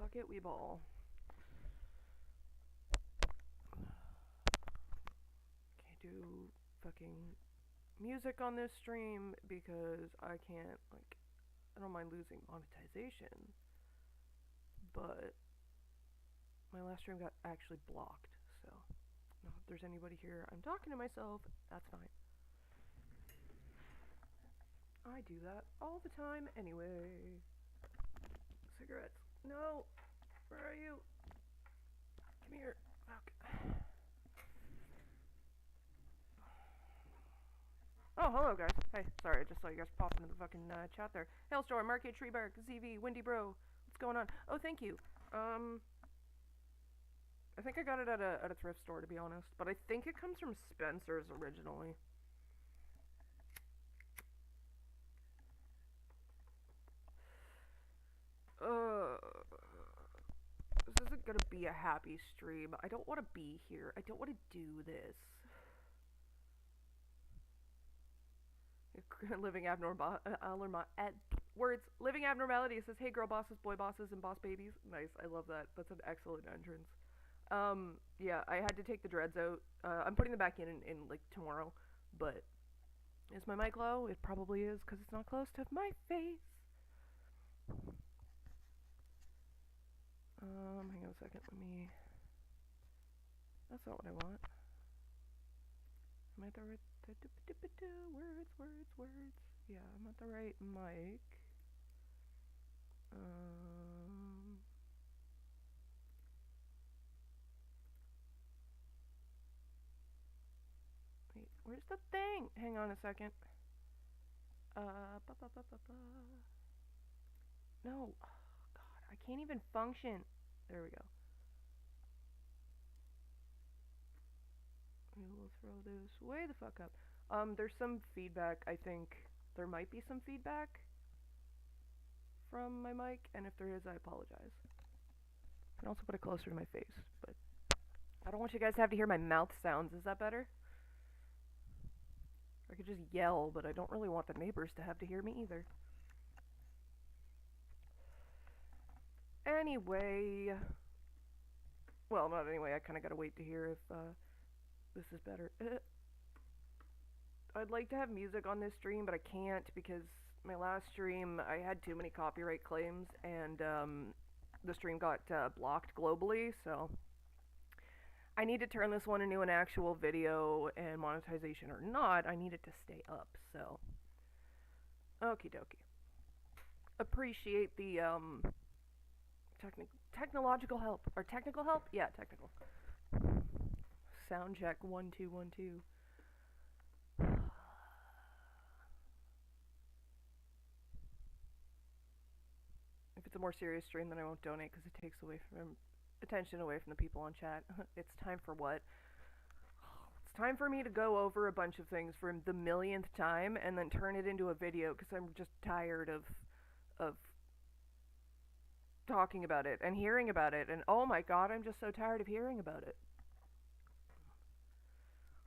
fuck it, we ball. Can't do fucking music on this stream because I can't, like, I don't mind losing monetization, but my last stream got actually blocked, so no, if there's anybody here, I'm talking to myself, that's fine. I do that all the time anyway. Cigarettes. No! Where are you? Come here. Fuck. Oh, hello guys. Hey, sorry, I just saw you guys pop into the fucking chat there. Hailstorm, Market, Treebark, ZV, Windy Bro. What's going on? Oh, thank you. I think I got it at a thrift store, to be honest, but I think it comes from Spencer's originally. This isn't gonna be a happy stream. I don't want to be here. I don't want to do this. Living abnormal, words. Living abnormality says, "Hey, girl bosses, boy bosses, and boss babies." Nice. I love that. That's an excellent entrance. Yeah, I had to take the dreads out. I'm putting them back in like tomorrow. But is my mic low? It probably is because it's not close to my face. Hang on a second. Let me. That's not what I want. Am I at the right? Words. Yeah, I'm at the right mic. Wait, where's the thing? Hang on a second. No. Oh, God, I can't even function. There we go. We will throw this way the fuck up. There's some feedback, I think. There might be some feedback from my mic, and if there is, I apologize. I can also put it closer to my face, but I don't want you guys to have to hear my mouth sounds. Is that better? I could just yell, but I don't really want the neighbors to have to hear me either. Anyway. Well, not anyway. I kind of gotta wait to hear if this is better. I'd like to have music on this stream, but I can't because my last stream, I had too many copyright claims, and the stream got blocked globally, so I need to turn this one into an actual video, and monetization or not, I need it to stay up, so okie dokie. Appreciate the technological help, or technical help? Yeah, technical. Sound check, 1 2 1 2. If it's a more serious stream, then I won't donate because it takes away from attention away from the people on chat. It's time for what? It's time for me to go over a bunch of things for the millionth time and then turn it into a video because I'm just tired of talking about it and hearing about it, and oh my god, I'm just so tired of hearing about it.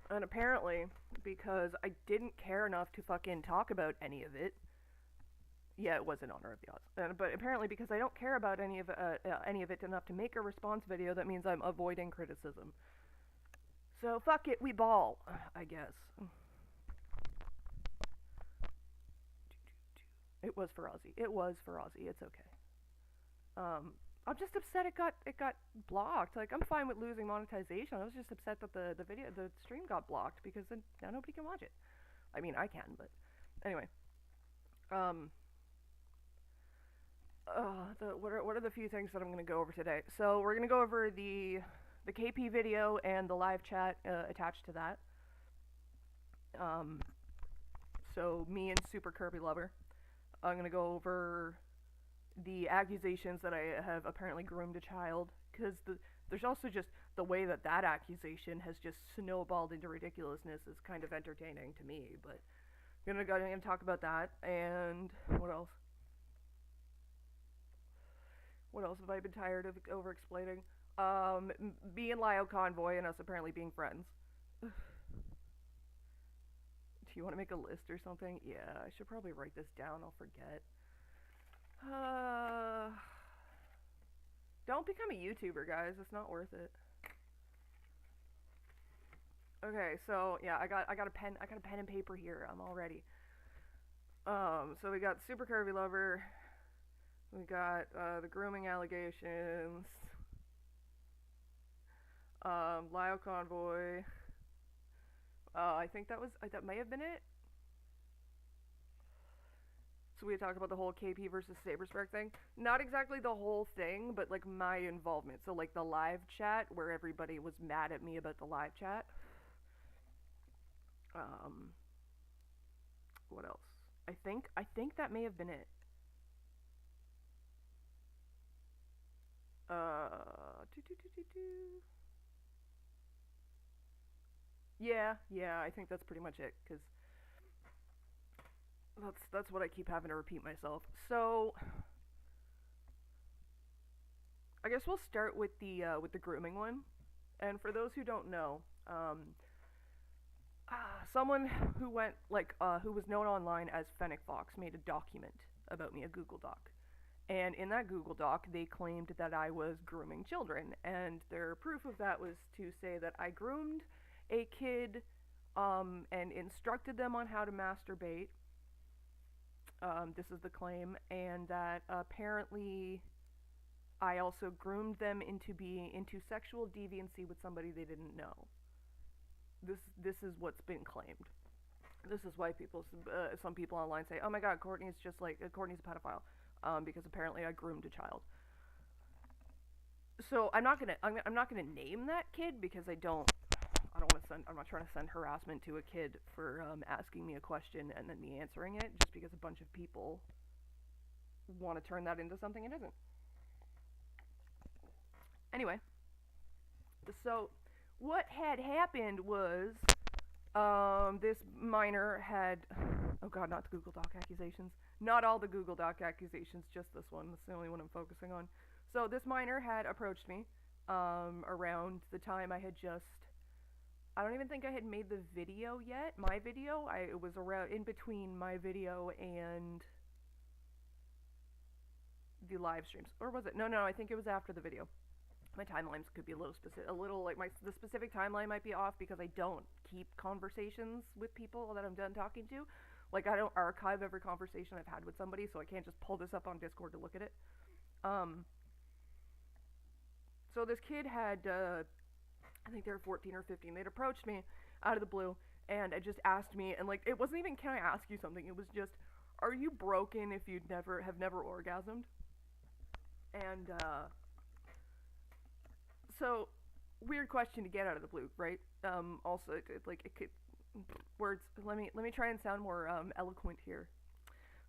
And apparently, because I didn't care enough to fucking talk about any of it, yeah, it was in honor of the odds. But apparently, because I don't care about any of it enough to make a response video, that means I'm avoiding criticism. So fuck it, we ball, I guess. It was for Ozzy. It was for Ozzy. It's okay. I'm just upset it got blocked. Like, I'm fine with losing monetization. I was just upset that the stream got blocked because then now nobody can watch it. I mean, I can, but anyway. What are the few things that I'm gonna go over today? So we're gonna go over the KP video and the live chat attached to that. So me and Super Kirby Lover. I'm gonna go over the accusations that I have apparently groomed a child, because there's also just the way that accusation has just snowballed into ridiculousness is kind of entertaining to me, but I'm gonna talk about that, and what else? What else have I been tired of over-explaining? Me and Lyle Convoy and us apparently being friends. Do you want to make a list or something? Yeah, I should probably write this down, I'll forget. Don't become a YouTuber, guys. It's not worth it. Okay, so yeah, I got a pen and paper here. I'm all ready. So we got Super Kirby Lover. We got the grooming allegations. Lyle Convoy. I think that may have been it. So we talked about the whole KP versus Saberspark thing. Not exactly the whole thing, but like my involvement. So like the live chat where everybody was mad at me about the live chat. Um, what else? I think that may have been it. Doo -doo -doo -doo -doo. Yeah, I think that's pretty much it, cause that's what I keep having to repeat myself. So I guess we'll start with the grooming one. And for those who don't know, someone who went who was known online as Fennec Fox made a document about me, a Google Doc. And in that Google Doc, they claimed that I was grooming children, and their proof of that was to say that I groomed a kid and instructed them on how to masturbate. This is the claim, and that apparently I also groomed them into being into sexual deviancy with somebody they didn't know. This is what's been claimed. This is why some people online say, "Oh my God, Courtney's just like Courtney's a pedophile," because apparently I groomed a child. So I'm not gonna name that kid because I don't want to send I'm not trying to send harassment to a kid for asking me a question and then me answering it just because a bunch of people want to turn that into something it isn't. Anyway, so what had happened was this minor had, oh God, not the Google Doc accusations, not all the Google Doc accusations, just this one. That's the only one I'm focusing on. So this minor had approached me around the time I don't even think I had made the video yet. My video, it was around in between my video and the live streams, or was it? No, I think it was after the video. My timelines could be a little specific, a little like the specific timeline might be off because I don't keep conversations with people that I'm done talking to. Like I don't archive every conversation I've had with somebody, so I can't just pull this up on Discord to look at it. So this kid had, I think they were 14 or 15. They'd approached me out of the blue, and it just asked me, and like it wasn't even, can I ask you something? It was just, are you broken if you have never orgasmed? And so weird question to get out of the blue, right? Also, it could words. Let me try and sound more eloquent here.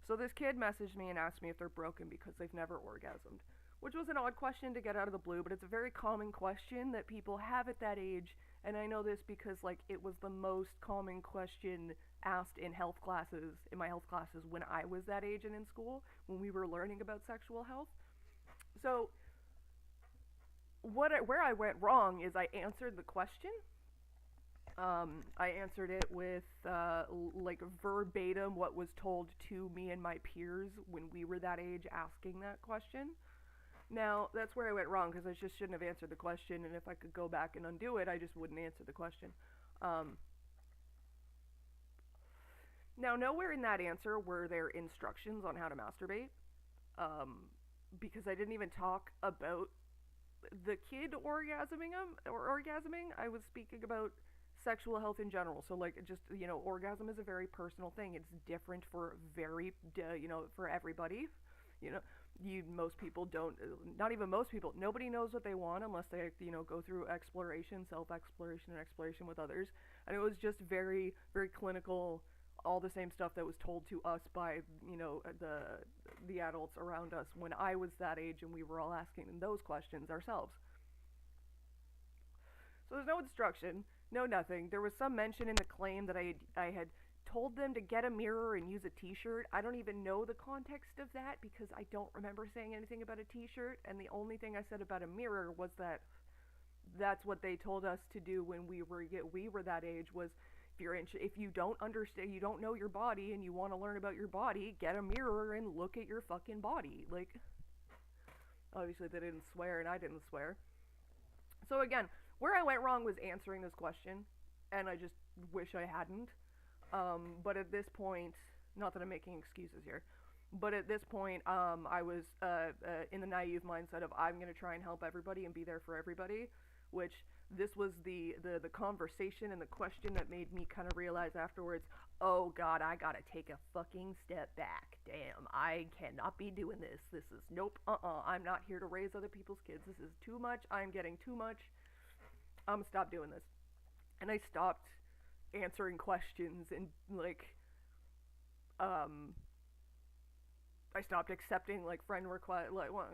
So this kid messaged me and asked me if they're broken because they've never orgasmed, which was an odd question to get out of the blue, but it's a very common question that people have at that age. And I know this because like it was the most common question asked in health classes, in my health classes when I was that age and in school, when we were learning about sexual health. So where I went wrong is I answered the question. I answered it with like verbatim what was told to me and my peers when we were that age asking that question. Now, that's where I went wrong because I just shouldn't have answered the question, and if I could go back and undo it, I just wouldn't answer the question. Now, nowhere in that answer were there instructions on how to masturbate, because I didn't even talk about the kid orgasming or orgasming. I was speaking about sexual health in general. So like just orgasm is a very personal thing. It's different for for everybody. Most people don't, not even most people, nobody knows what they want unless they go through exploration, self-exploration, and exploration with others. And it was just very, very clinical, all the same stuff that was told to us by the adults around us when I was that age and we were all asking them those questions ourselves. So there's no instruction, no nothing. There was some mention in the claim that I had told them to get a mirror and use a t-shirt. I don't even know the context of that because I don't remember saying anything about a t-shirt, and the only thing I said about a mirror was that that's what they told us to do when we were that age, was if you don't understand, you don't know your body and you want to learn about your body, get a mirror and look at your fucking body. Like, Obviously, they didn't swear, and I didn't swear. So again, where I went wrong was answering this question, and I just wish I hadn't. But at this point, not that I'm making excuses here, but at this point, I was in the naive mindset of I'm gonna try and help everybody and be there for everybody, which this was the conversation and the question that made me kind of realize afterwards, oh God, I gotta take a fucking step back. Damn, I cannot be doing this. This is nope, I'm not here to raise other people's kids. This is too much. I'm getting too much. I'm gonna stop doing this. And I stopped answering questions and like um I stopped accepting like friend request. Like, well,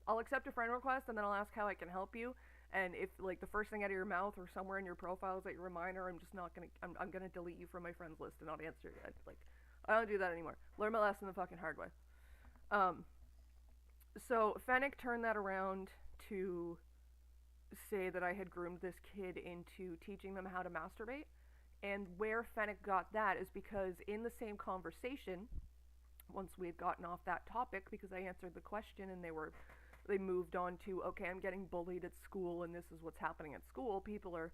I'll accept a friend request and then I'll ask how I can help you. And if like the first thing out of your mouth or somewhere in your profile is that you're a minor, I'm just not gonna. I'm gonna delete you from my friends list and not answer you. Like, I don't do that anymore. Learn my lesson the fucking hard way. Um, so Fennec turned that around to say that I had groomed this kid into teaching them how to masturbate. And where Fennec got that is because in the same conversation, once we had gotten off that topic, because I answered the question and they moved on to, okay, I'm getting bullied at school and this is what's happening at school. People are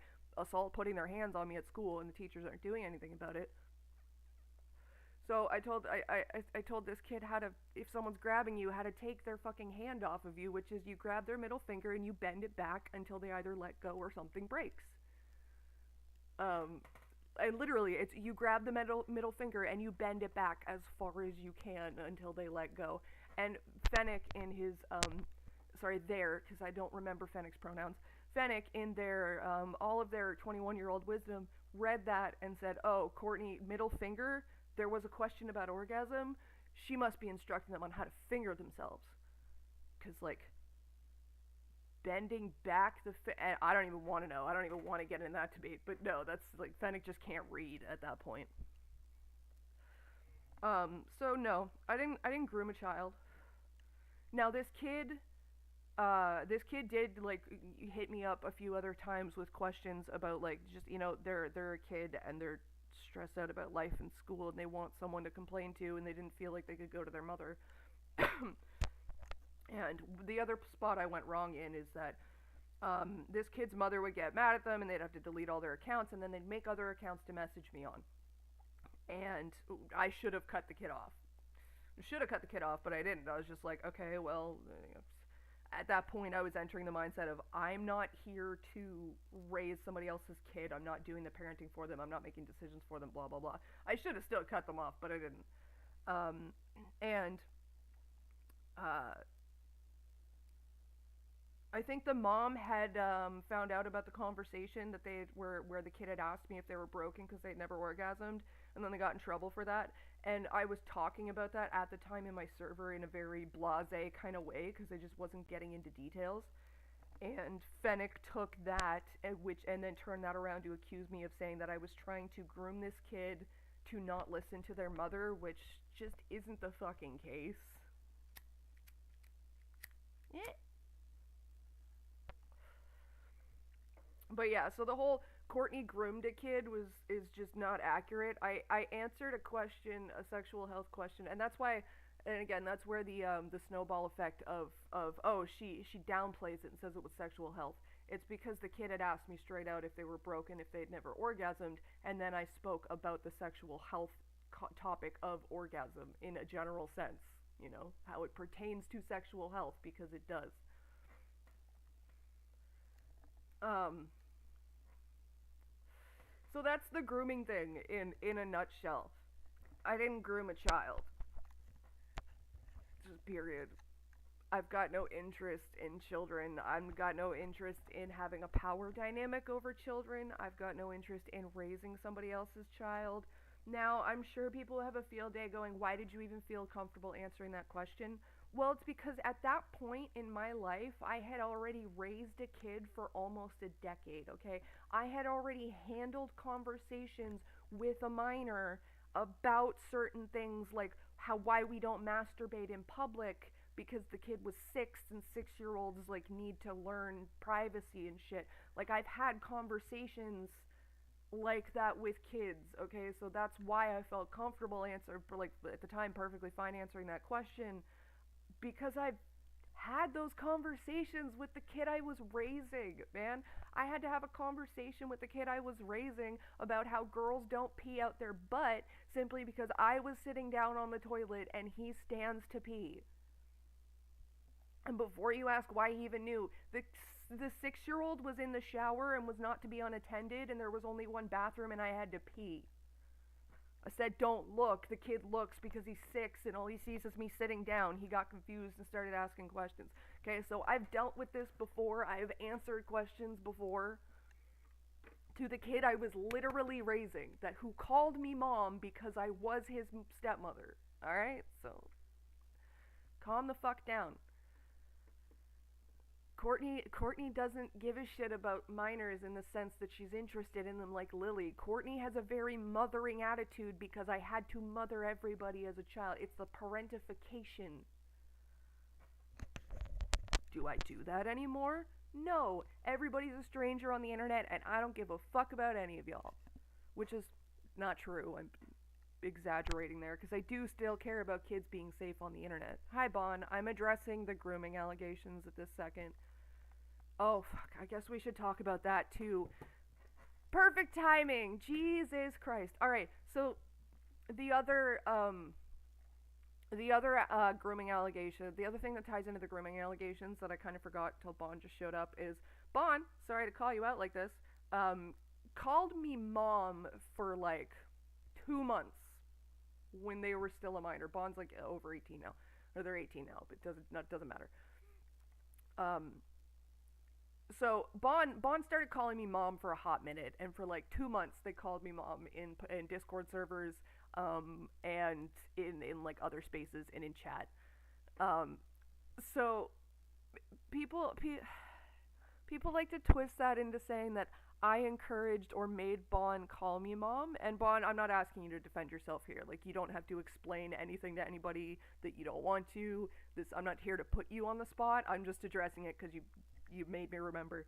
putting their hands on me at school and the teachers aren't doing anything about it. So I told this kid how to, if someone's grabbing you, how to take their fucking hand off of you, which is you grab their middle finger and you bend it back until they either let go or something breaks. Um, and literally, it's you grab the middle finger and you bend it back as far as you can until they let go. And Fennec in his because I don't remember Fennec's pronouns. Fennec in their all of their 21-year-old wisdom read that and said, "Oh, Courtney, middle finger. There was a question about orgasm. She must be instructing them on how to finger themselves, because like." Bending back I don't even want to know. I don't even want to get in that debate. But no, that's like Fennec just can't read at that point. So no, I didn't groom a child. Now this kid did like hit me up a few other times with questions about like just they're a kid and they're stressed out about life and school and they want someone to complain to and they didn't feel like they could go to their mother. And the other spot I went wrong in is that this kid's mother would get mad at them and they'd have to delete all their accounts and then they'd make other accounts to message me on. And I should have cut the kid off. I should have cut the kid off, but I didn't. I was just like, okay, well, at that point I was entering the mindset of I'm not here to raise somebody else's kid. I'm not doing the parenting for them. I'm not making decisions for them, blah, blah, blah. I should have still cut them off, but I didn't. And I think the mom had found out about the conversation that where the kid had asked me if they were broken because they'd never orgasmed, and then they got in trouble for that. And I was talking about that at the time in my server in a very blasé kind of way because I just wasn't getting into details. And Fennec took that and then turned that around to accuse me of saying that I was trying to groom this kid to not listen to their mother, which just isn't the fucking case. Yeah. But yeah, so the whole Courtney groomed a kid is just not accurate. I answered a question, a sexual health question, and that's why, and again, that's where the snowball effect of oh she downplays it and says it was sexual health. It's because the kid had asked me straight out if they were broken, if they'd never orgasmed, and then I spoke about the sexual health topic of orgasm in a general sense, how it pertains to sexual health because it does. Um, So that's the grooming thing in a nutshell. I didn't groom a child. Just period. I've got no interest in children. I've got no interest in having a power dynamic over children. I've got no interest in raising somebody else's child. Now, I'm sure people have a field day going, why did you even feel comfortable answering that question? Well, it's because at that point in my life, I had already raised a kid for almost a decade, okay? I had already handled conversations with a minor about certain things like why we don't masturbate in public because the kid was 6 and 6-year-olds like need to learn privacy and shit. Like I've had conversations like that with kids, okay? So that's why I felt comfortable at the time perfectly fine answering that question because I've had those conversations with the kid I was raising, man. I had to have a conversation with the kid I was raising about how girls don't pee out their butt simply because I was sitting down on the toilet and he stands to pee. And before you ask why he even knew, the 6-year-old was in the shower and was not to be unattended, and there was only one bathroom, and I had to pee. I said, don't look. The kid looks because he's 6 and all he sees is me sitting down. He got confused and started asking questions. Okay, so I've dealt with this before. I've answered questions before to the kid I was literally raising, that who called me mom because I was his stepmother. Alright, so calm the fuck down. Courtney doesn't give a shit about minors in the sense that she's interested in them like Lily. Courtney has a very mothering attitude because I had to mother everybody as a child. It's the parentification. Do I do that anymore? No. Everybody's a stranger on the internet and I don't give a fuck about any of y'all. Which is not true. I'm exaggerating there because I do still care about kids being safe on the internet. Hi, Bon. I'm addressing the grooming allegations at this second. Oh, fuck. I guess we should talk about that too. Perfect timing. Jesus Christ. Alright, so the other grooming allegation, the other thing that ties into the grooming allegations that I kind of forgot till Bon just showed up is, Bon, sorry to call you out like this, called me mom for like 2 months when they were still a minor. Bon's like over 18 now, or they're 18 now, but doesn't matter. So Bon started calling me mom for a hot minute, and for like 2 months they called me mom in Discord servers, and in like other spaces and in chat. So people like to twist that into saying that I encouraged or made Bon call me mom. And Bon, I'm not asking you to defend yourself here. Like, you don't have to explain anything to anybody that you don't want to. I'm not here to put you on the spot. I'm just addressing it because you made me remember.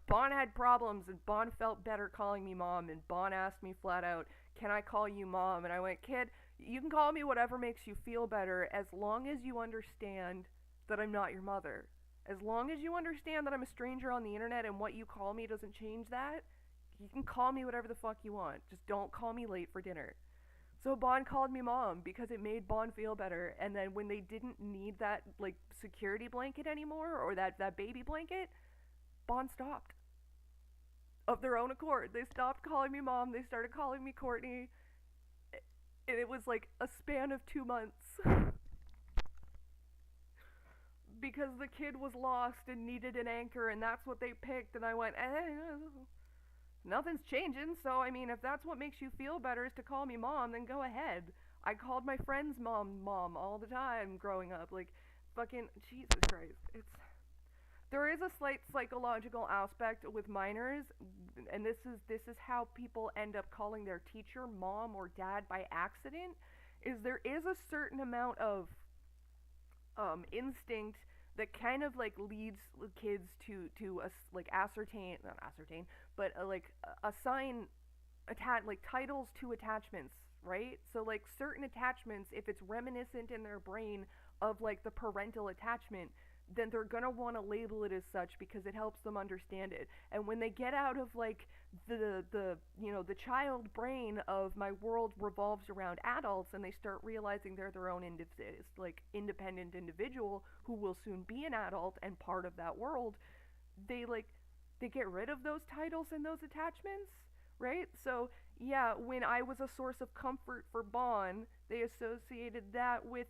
Bon had problems, and Bon felt better calling me mom, and Bon asked me flat out, can I call you mom? And I went, kid, you can call me whatever makes you feel better, as long as you understand that I'm not your mother. As long as you understand that I'm a stranger on the internet and what you call me doesn't change that, you can call me whatever the fuck you want. Just don't call me late for dinner. So Bon called me mom because it made Bon feel better. And then when they didn't need that like security blanket anymore, or that baby blanket, Bon stopped. Of their own accord. They stopped calling me mom. They started calling me Courtney. And it was like a span of 2 months. Because the kid was lost and needed an anchor, and that's what they picked. And I went, nothing's changing. So, I mean, if that's what makes you feel better is to call me mom, then go ahead. I called my friend's mom all the time growing up. Like, fucking, Jesus Christ. There is a slight psychological aspect with minors, and this is how people end up calling their teacher mom or dad by accident, is there is a certain amount of instinct that kind of like leads kids to like not ascertain, but assign like titles to attachments, right? So like certain attachments, if it's reminiscent in their brain of like the parental attachment, then they're gonna want to label it as such because it helps them understand it. And when they get out of like the child brain of my world revolves around adults, and they start realizing they're their own independent individual who will soon be an adult and part of that world, they get rid of those titles and those attachments, right? So yeah, when I was a source of comfort for Bon, they associated that with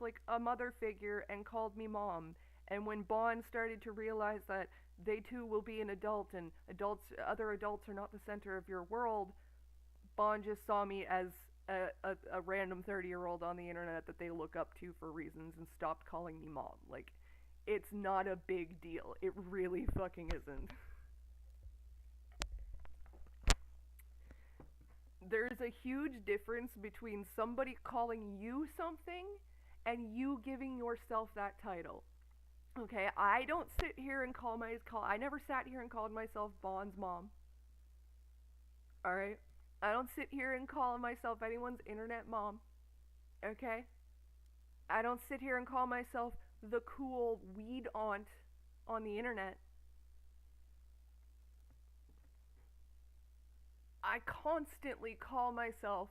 like a mother figure and called me mom. And when Bon started to realize that they too will be an adult, and other adults are not the center of your world, Bon just saw me as a random 30-year-old on the internet that they look up to for reasons and stopped calling me mom. Like, it's not a big deal. It really fucking isn't. There's a huge difference between somebody calling you something and you giving yourself that title. Okay, I don't sit here and I never sat here and called myself Bon's mom. Alright? I don't sit here and call myself anyone's internet mom. Okay? I don't sit here and call myself the cool weed aunt on the internet. I constantly call myself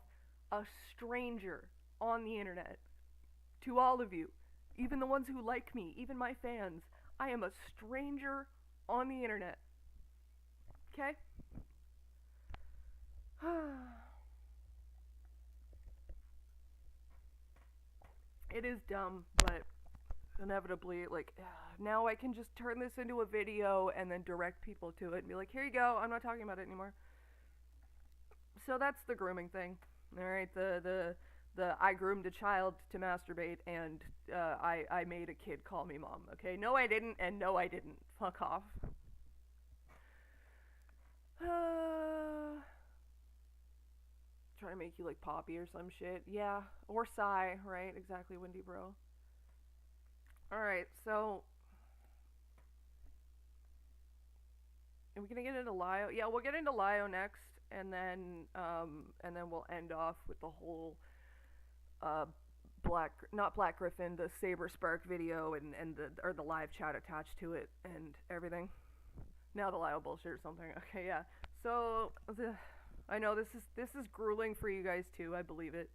a stranger on the internet. To all of you, even the ones who like me, even my fans, I am a stranger on the internet. Okay? It is dumb, but inevitably, like, now I can just turn this into a video and then direct people to it and be like, here you go, I'm not talking about it anymore. So that's the grooming thing. Alright, the I groomed a child to masturbate and I made a kid call me mom. Okay, no I didn't, and no I didn't. Fuck off. Trying to make you like Poppy or some shit. Yeah, or Psy, right? Exactly, Windy Bro. Alright, so are we gonna get into Lio? Yeah, we'll get into Lio next, and then we'll end off with the whole uh not Black Griffin, the Saber Spark video and the live chat attached to it and everything. Now the Lio bullshit or something. Okay, yeah. So I know this is grueling for you guys too. I believe it.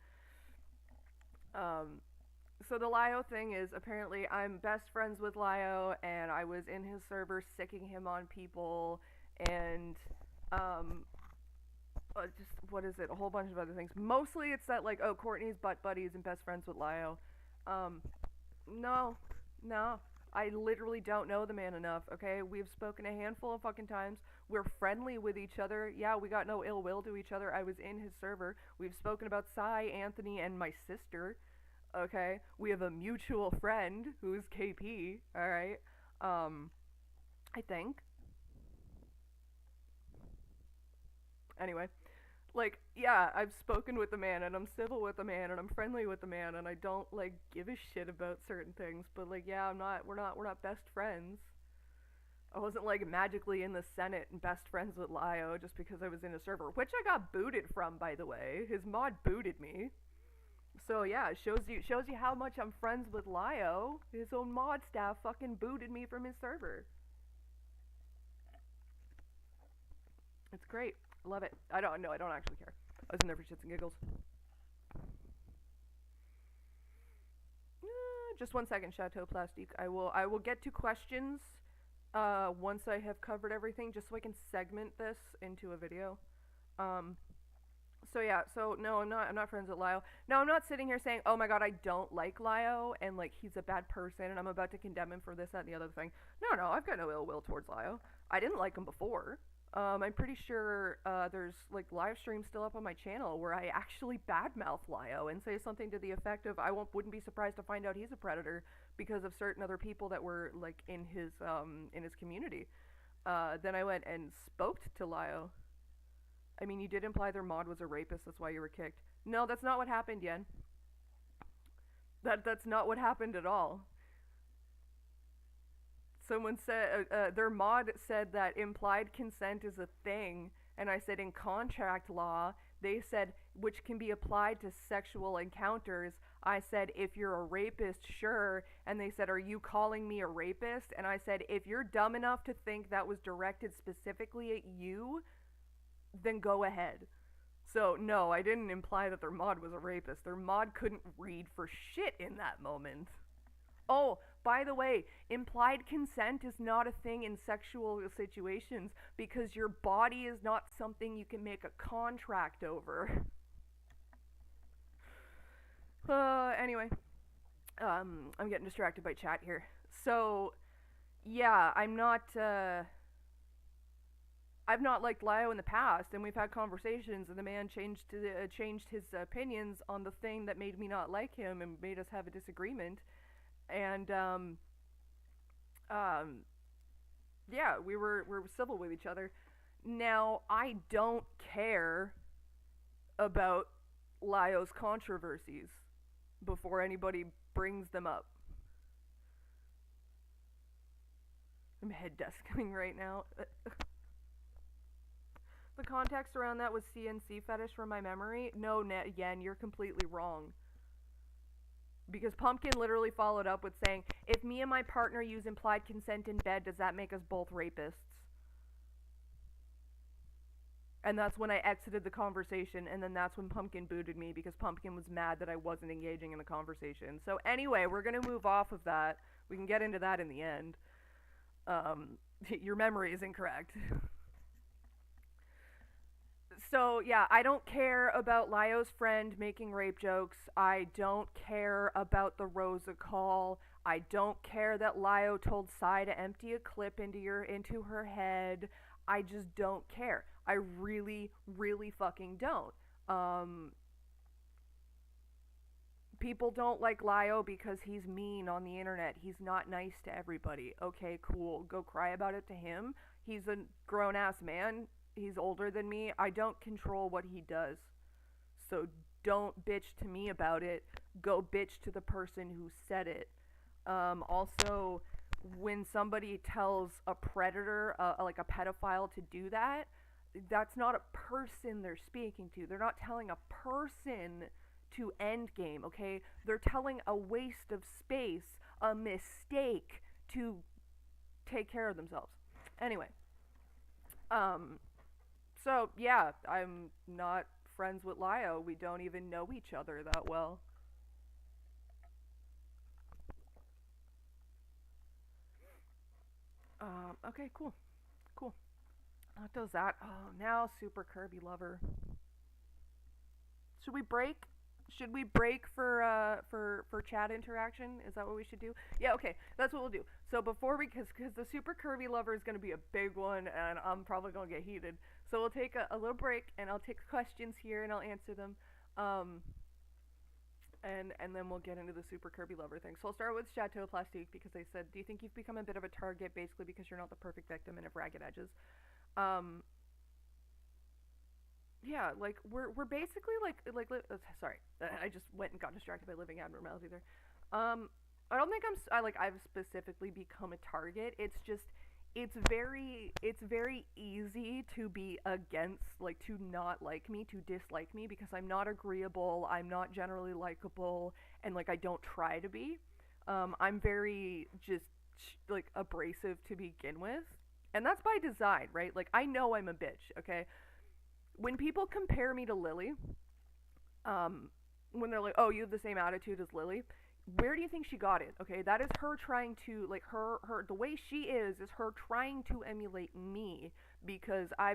So the Lio thing is, apparently I'm best friends with Lio, and I was in his server sicking him on people, and just what is it? A whole bunch of other things. Mostly it's that like, oh, Courtney's butt buddies and best friends with Lio. No, no. I literally don't know the man enough, okay? We've spoken a handful of fucking times. We're friendly with each other. Yeah, we got no ill will to each other. I was in his server. We've spoken about Cy, Anthony, and my sister, okay? We have a mutual friend who's KP, alright? I think. Anyway. Like, yeah, I've spoken with the man, and I'm civil with the man, and I'm friendly with the man, and I don't like give a shit about certain things. But like, yeah, we're not best friends. I wasn't like magically in the Senate and best friends with Lio just because I was in a server, which I got booted from, by the way. His mod booted me. So yeah, it shows you how much I'm friends with Lio. His own mod staff fucking booted me from his server. It's great. Love it. I don't actually care. I was in there for shits and giggles. Just 1 second, Chateau Plastique. I will get to questions once I have covered everything, just so I can segment this into a video. So yeah, so no, I'm not friends with Lio. No, I'm not sitting here saying, oh my god, I don't like Lio and like he's a bad person and I'm about to condemn him for this, that, and the other thing. No, I've got no ill will towards Lio. I didn't like him before. I'm pretty sure there's like live streams still up on my channel where I actually badmouth Lio and say something to the effect of wouldn't be surprised to find out he's a predator because of certain other people that were like in his community. Then I went and spoke to Lio. I mean, you did imply their mod was a rapist, that's why you were kicked. No, that's not what happened, Yen. That's not what happened at all. Someone said, their mod said that implied consent is a thing, and I said in contract law, they said, which can be applied to sexual encounters. I said, if you're a rapist, sure. And they said, are you calling me a rapist? And I said, if you're dumb enough to think that was directed specifically at you, then go ahead. So, no, I didn't imply that their mod was a rapist. Their mod couldn't read for shit in that moment. Oh, by the way, implied consent is not a thing in sexual situations because your body is not something you can make a contract over. Anyway, I'm getting distracted by chat here. So, yeah, I've not liked Lio in the past, and we've had conversations, and the man changed his opinions on the thing that made me not like him and made us have a disagreement. And yeah, we were civil with each other. Now, I don't care about Lio's controversies before anybody brings them up. I'm head desking right now. The context around that was CNC fetish from my memory. No, Yen, you're completely wrong. Because Pumpkin literally followed up with saying, if me and my partner use implied consent in bed, does that make us both rapists? And that's when I exited the conversation, and then that's when Pumpkin booted me because Pumpkin was mad that I wasn't engaging in the conversation. So anyway, we're gonna move off of that. We can get into that in the end. Your memory is incorrect. So yeah, I don't care about Lyo's friend making rape jokes. I don't care about the Rosa call. I don't care that Lyo told Sai to empty a clip into her head. I just don't care. I really, really fucking don't. People don't like Lyo because he's mean on the internet. He's not nice to everybody. Okay, cool. Go cry about it to him. He's a grown ass man. He's older than me. I don't control what he does. So don't bitch to me about it. Go bitch to the person who said it. Also, when somebody tells a predator, like a pedophile, to do that, that's not a person they're speaking to. They're not telling a person to end game, okay? They're telling a waste of space, a mistake to take care of themselves. Anyway, so yeah, I'm not friends with Lyo. We don't even know each other that well. Okay, cool. Cool. What does that? Oh, now Super Kirby Lover. Should we break? Should we break for chat interaction? Is that what we should do? Yeah, okay, that's what we'll do. So before we, because the Super Kirby Lover is gonna be a big one, and I'm probably gonna get heated. So we'll take a little break, and I'll take questions here, and I'll answer them. And then we'll get into the Super Kirby Lover thing. So I'll start with Chateau Plastique because they said, do you think you've become a bit of a target basically because you're not the perfect victim and have ragged edges? Um, yeah, like we're basically sorry, I just went and got distracted by living abnormality there. I don't think I've specifically become a target. It's just it's very easy to be against, like, to not like me, to dislike me, because I'm not agreeable, I'm not generally likable, and like I don't try to be. I'm very just like abrasive to begin with. And that's by design, right? Like, I know I'm a bitch, okay? When people compare me to Lily, when they're like, "Oh, you have the same attitude as Lily," where do you think she got it? Okay, that is her trying to, like, her the way she is her trying to emulate me, because I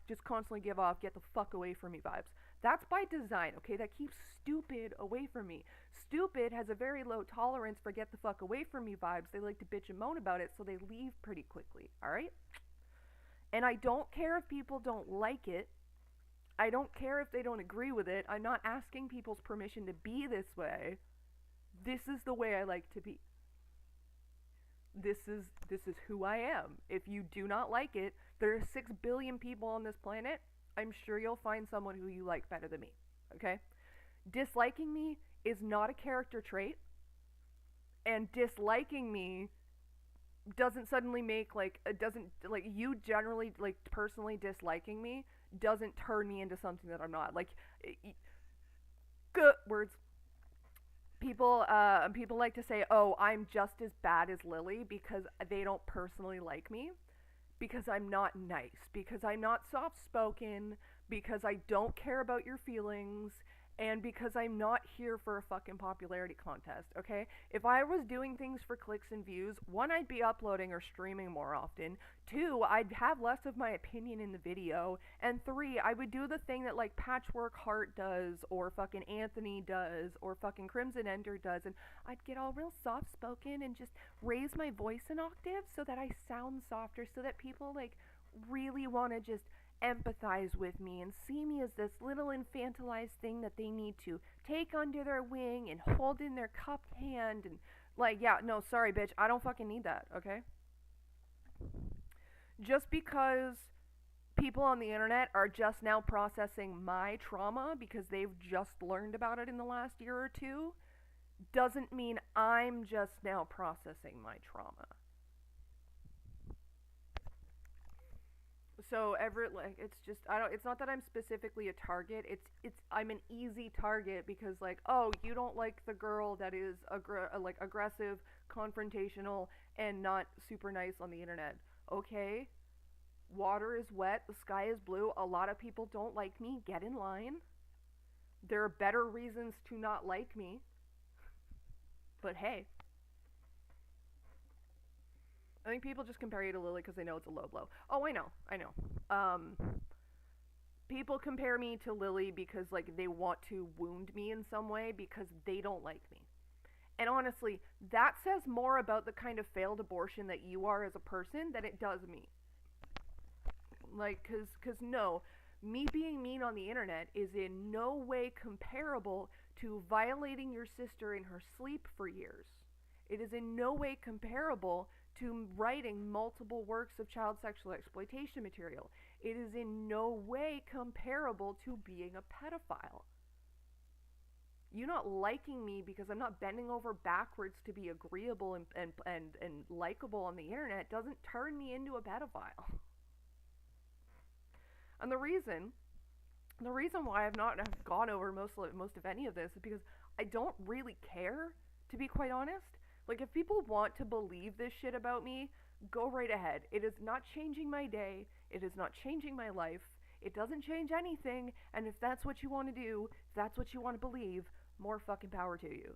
just constantly give off "get the fuck away from me" vibes. That's by design, okay? That keeps stupid away from me. Stupid has a very low tolerance for "get the fuck away from me" vibes. They like to bitch and moan about it, so they leave pretty quickly. All right. And I don't care if people don't like it. I don't care if they don't agree with it. I'm not asking people's permission to be this way. This is the way I like to be. This is who I am. If you do not like it, there are 6 billion people on this planet. I'm sure you'll find someone who you like better than me. Okay? Disliking me is not a character trait. And disliking me doesn't suddenly make, like, it doesn't, like, you generally, like, personally disliking me doesn't turn me into something that I'm not. Like, good words. People like to say, "Oh, I'm just as bad as Lily," because they don't personally like me, because I'm not nice, because I'm not soft-spoken, because I don't care about your feelings, and because I'm not here for a fucking popularity contest, okay? If I was doing things for clicks and views, 1, I'd be uploading or streaming more often, 2, I'd have less of my opinion in the video, and 3, I would do the thing that, like, Patchwork Heart does, or fucking Anthony does, or fucking Crimson Ender does, and I'd get all real soft-spoken and just raise my voice an octave so that I sound softer, so that people, like, really want to just empathize with me and see me as this little infantilized thing that they need to take under their wing and hold in their cupped hand, and, like, yeah, no, sorry, bitch, I don't fucking need that, okay? Just because people on the internet are just now processing my trauma because they've just learned about it in the last year or two doesn't mean I'm just now processing my trauma. So ever like it's just I don't it's not that I'm specifically a target. It's I'm an easy target because like, oh, you don't like the girl that is like aggressive, confrontational and not super nice on the internet. Okay? Water is wet, the sky is blue. A lot of people don't like me. Get in line. There are better reasons to not like me. But hey, I think people just compare you to Lily because they know it's a low blow. Oh, I know. Um, People compare me to Lily because like they want to wound me in some way because they don't like me. And honestly, that says more about the kind of failed abortion that you are as a person than it does me. Like, cause no, me being mean on the internet is in no way comparable to violating your sister in her sleep for years. It is in no way comparable to writing multiple works of child sexual exploitation material. It is in no way comparable to being a pedophile. You not liking me because I'm not bending over backwards to be agreeable and likable on the internet doesn't turn me into a pedophile. And the reason why I've not gone over most of any of this is because I don't really care, to be quite honest. Like, if people want to believe this shit about me, go right ahead. It is not changing my day. It is not changing my life. It doesn't change anything. And if that's what you want to do, if that's what you want to believe, more fucking power to you.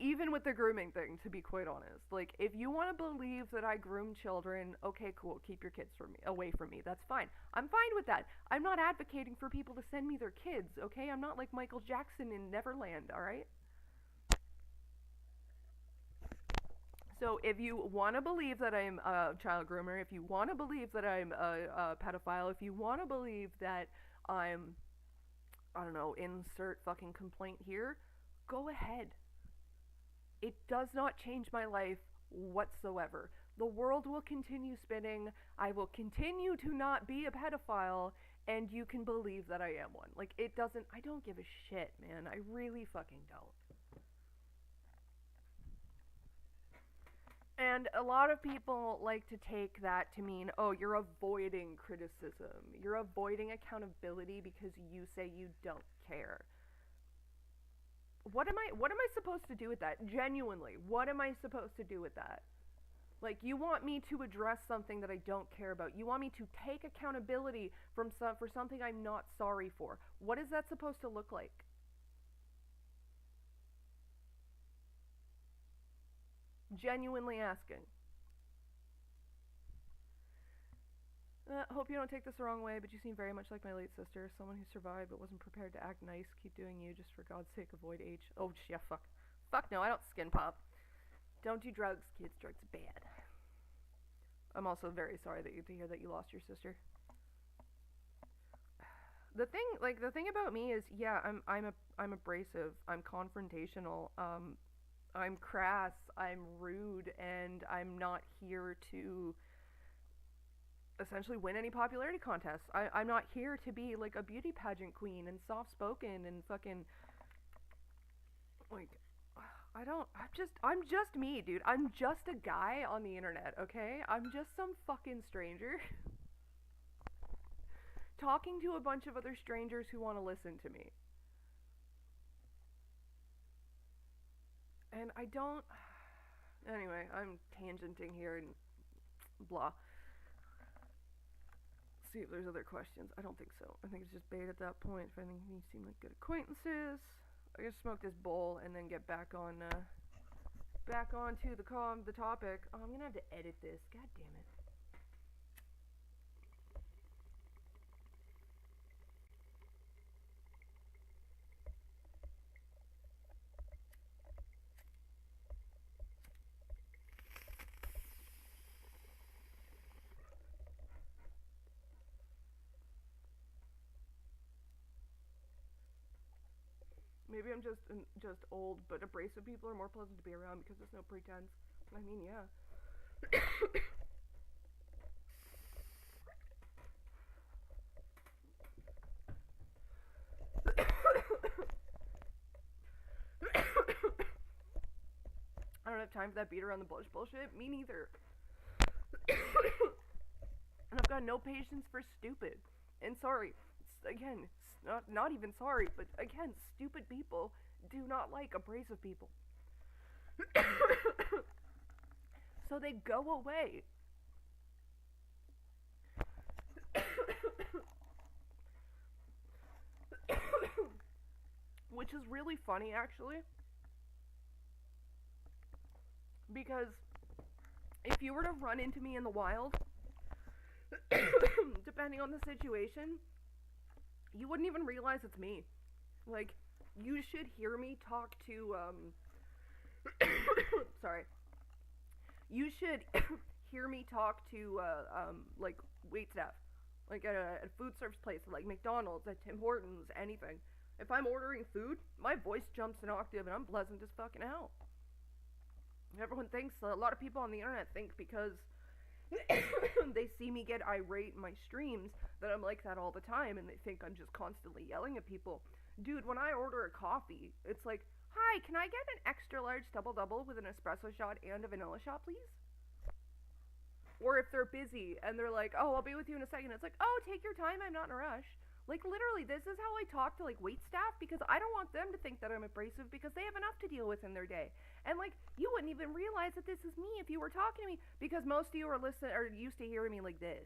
Even with the grooming thing, to be quite honest. Like, if you want to believe that I groom children, okay, cool, keep your kids from me, away from me. That's fine. I'm fine with that. I'm not advocating for people to send me their kids, okay? I'm not like Michael Jackson in Neverland, alright? So if you want to believe that I'm a child groomer, if you want to believe that I'm a pedophile, if you want to believe that I'm, I don't know, insert fucking complaint here, go ahead. It does not change my life whatsoever. The world will continue spinning. I will continue to not be a pedophile, and you can believe that I am one. Like, it doesn't, I don't give a shit, man. I really fucking don't. And a lot of people like to take that to mean, oh, you're avoiding criticism. You're avoiding accountability because you say you don't care. What am I supposed to do with that? Genuinely, what am I supposed to do with that? Like, you want me to address something that I don't care about. You want me to take accountability for something I'm not sorry for. What is that supposed to look like? Genuinely asking. Hope you don't take this the wrong way, but you seem very much like my late sister, someone who survived but wasn't prepared to act nice. Keep doing you, just for God's sake, avoid H. Oh, yeah, fuck. Fuck no, I don't skin pop. Don't do drugs, kids. Drugs are bad. I'm also very sorry to hear that you lost your sister. The thing about me is, yeah, I'm abrasive. I'm confrontational. I'm crass. I'm rude, and I'm not here to essentially win any popularity contests. I'm not here to be like a beauty pageant queen and soft spoken and fucking like I'm just me, dude. I'm just a guy on the internet, okay? I'm just some fucking stranger talking to a bunch of other strangers who want to listen to me. And I don't anyway, I'm tangenting here and blah. See if there's other questions. I don't think so. I think it's just bait at that point. If anything, you seem like good acquaintances. I guess smoke this bowl and then get back onto the topic. Oh, I'm gonna have to edit this. God damn it. Maybe I'm just old, but abrasive people are more pleasant to be around because there's no pretense. I mean, yeah. I don't have time for that beat around the bush bullshit. Me neither. And I've got no patience for stupid. And sorry, again, not even sorry, but again, stupid people do not like abrasive people. So they go away. Which is really funny, actually, because if you were to run into me in the wild, depending on the situation, you wouldn't even realize it's me. Like, you should hear me talk to, sorry. You should hear me talk to, like, wait staff. Like, at a food service place, like McDonald's, at Tim Hortons, anything. If I'm ordering food, my voice jumps an octave and I'm pleasant as fucking hell. Everyone thinks, a lot of people on the internet think because they see me get irate in my streams that I'm like that all the time, and they think I'm just constantly yelling at people. Dude, when I order a coffee, it's like, hi, can I get an extra large double double with an espresso shot and a vanilla shot, please? Or if they're busy and they're like, oh, I'll be with you in a second, it's like, oh, take your time, I'm not in a rush. Like, literally, this is how I talk to, like, wait staff, because I don't want them to think that I'm abrasive, because they have enough to deal with in their day. And, like, you wouldn't even realize that this is me if you were talking to me, because most of you are used to hearing me like this.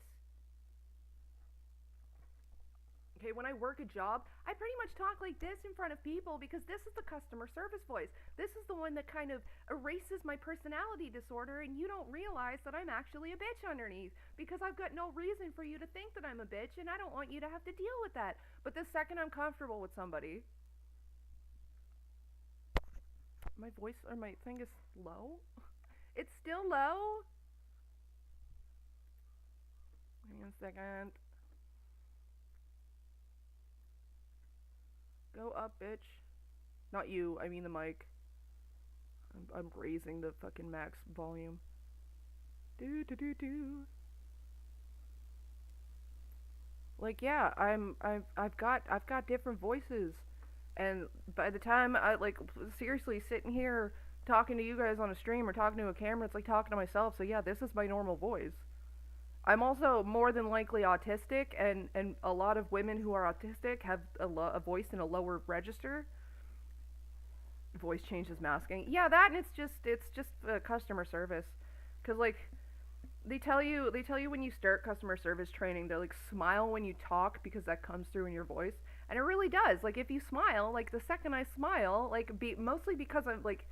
Okay, when I work a job, I pretty much talk like this in front of people because this is the customer service voice. This is the one that kind of erases my personality disorder, and you don't realize that I'm actually a bitch underneath because I've got no reason for you to think that I'm a bitch, and I don't want you to have to deal with that. But the second I'm comfortable with somebody, my voice or my thing is low. It's still low. Hang on a second. Go up, bitch. Not you, I mean the mic. I'm raising the fucking max volume. Do. Like, yeah, I've got different voices, and by the time I, like, seriously sitting here talking to you guys on a stream or talking to a camera, it's like talking to myself. So yeah, this is my normal voice. I'm also more than likely autistic, and a lot of women who are autistic have a voice in a lower register. Voice changes masking. Yeah, that, and it's just customer service, because like they tell you when you start customer service training, they're like, smile when you talk because that comes through in your voice, and it really does. Like, if you smile, like the second I smile, like mostly because I'm like,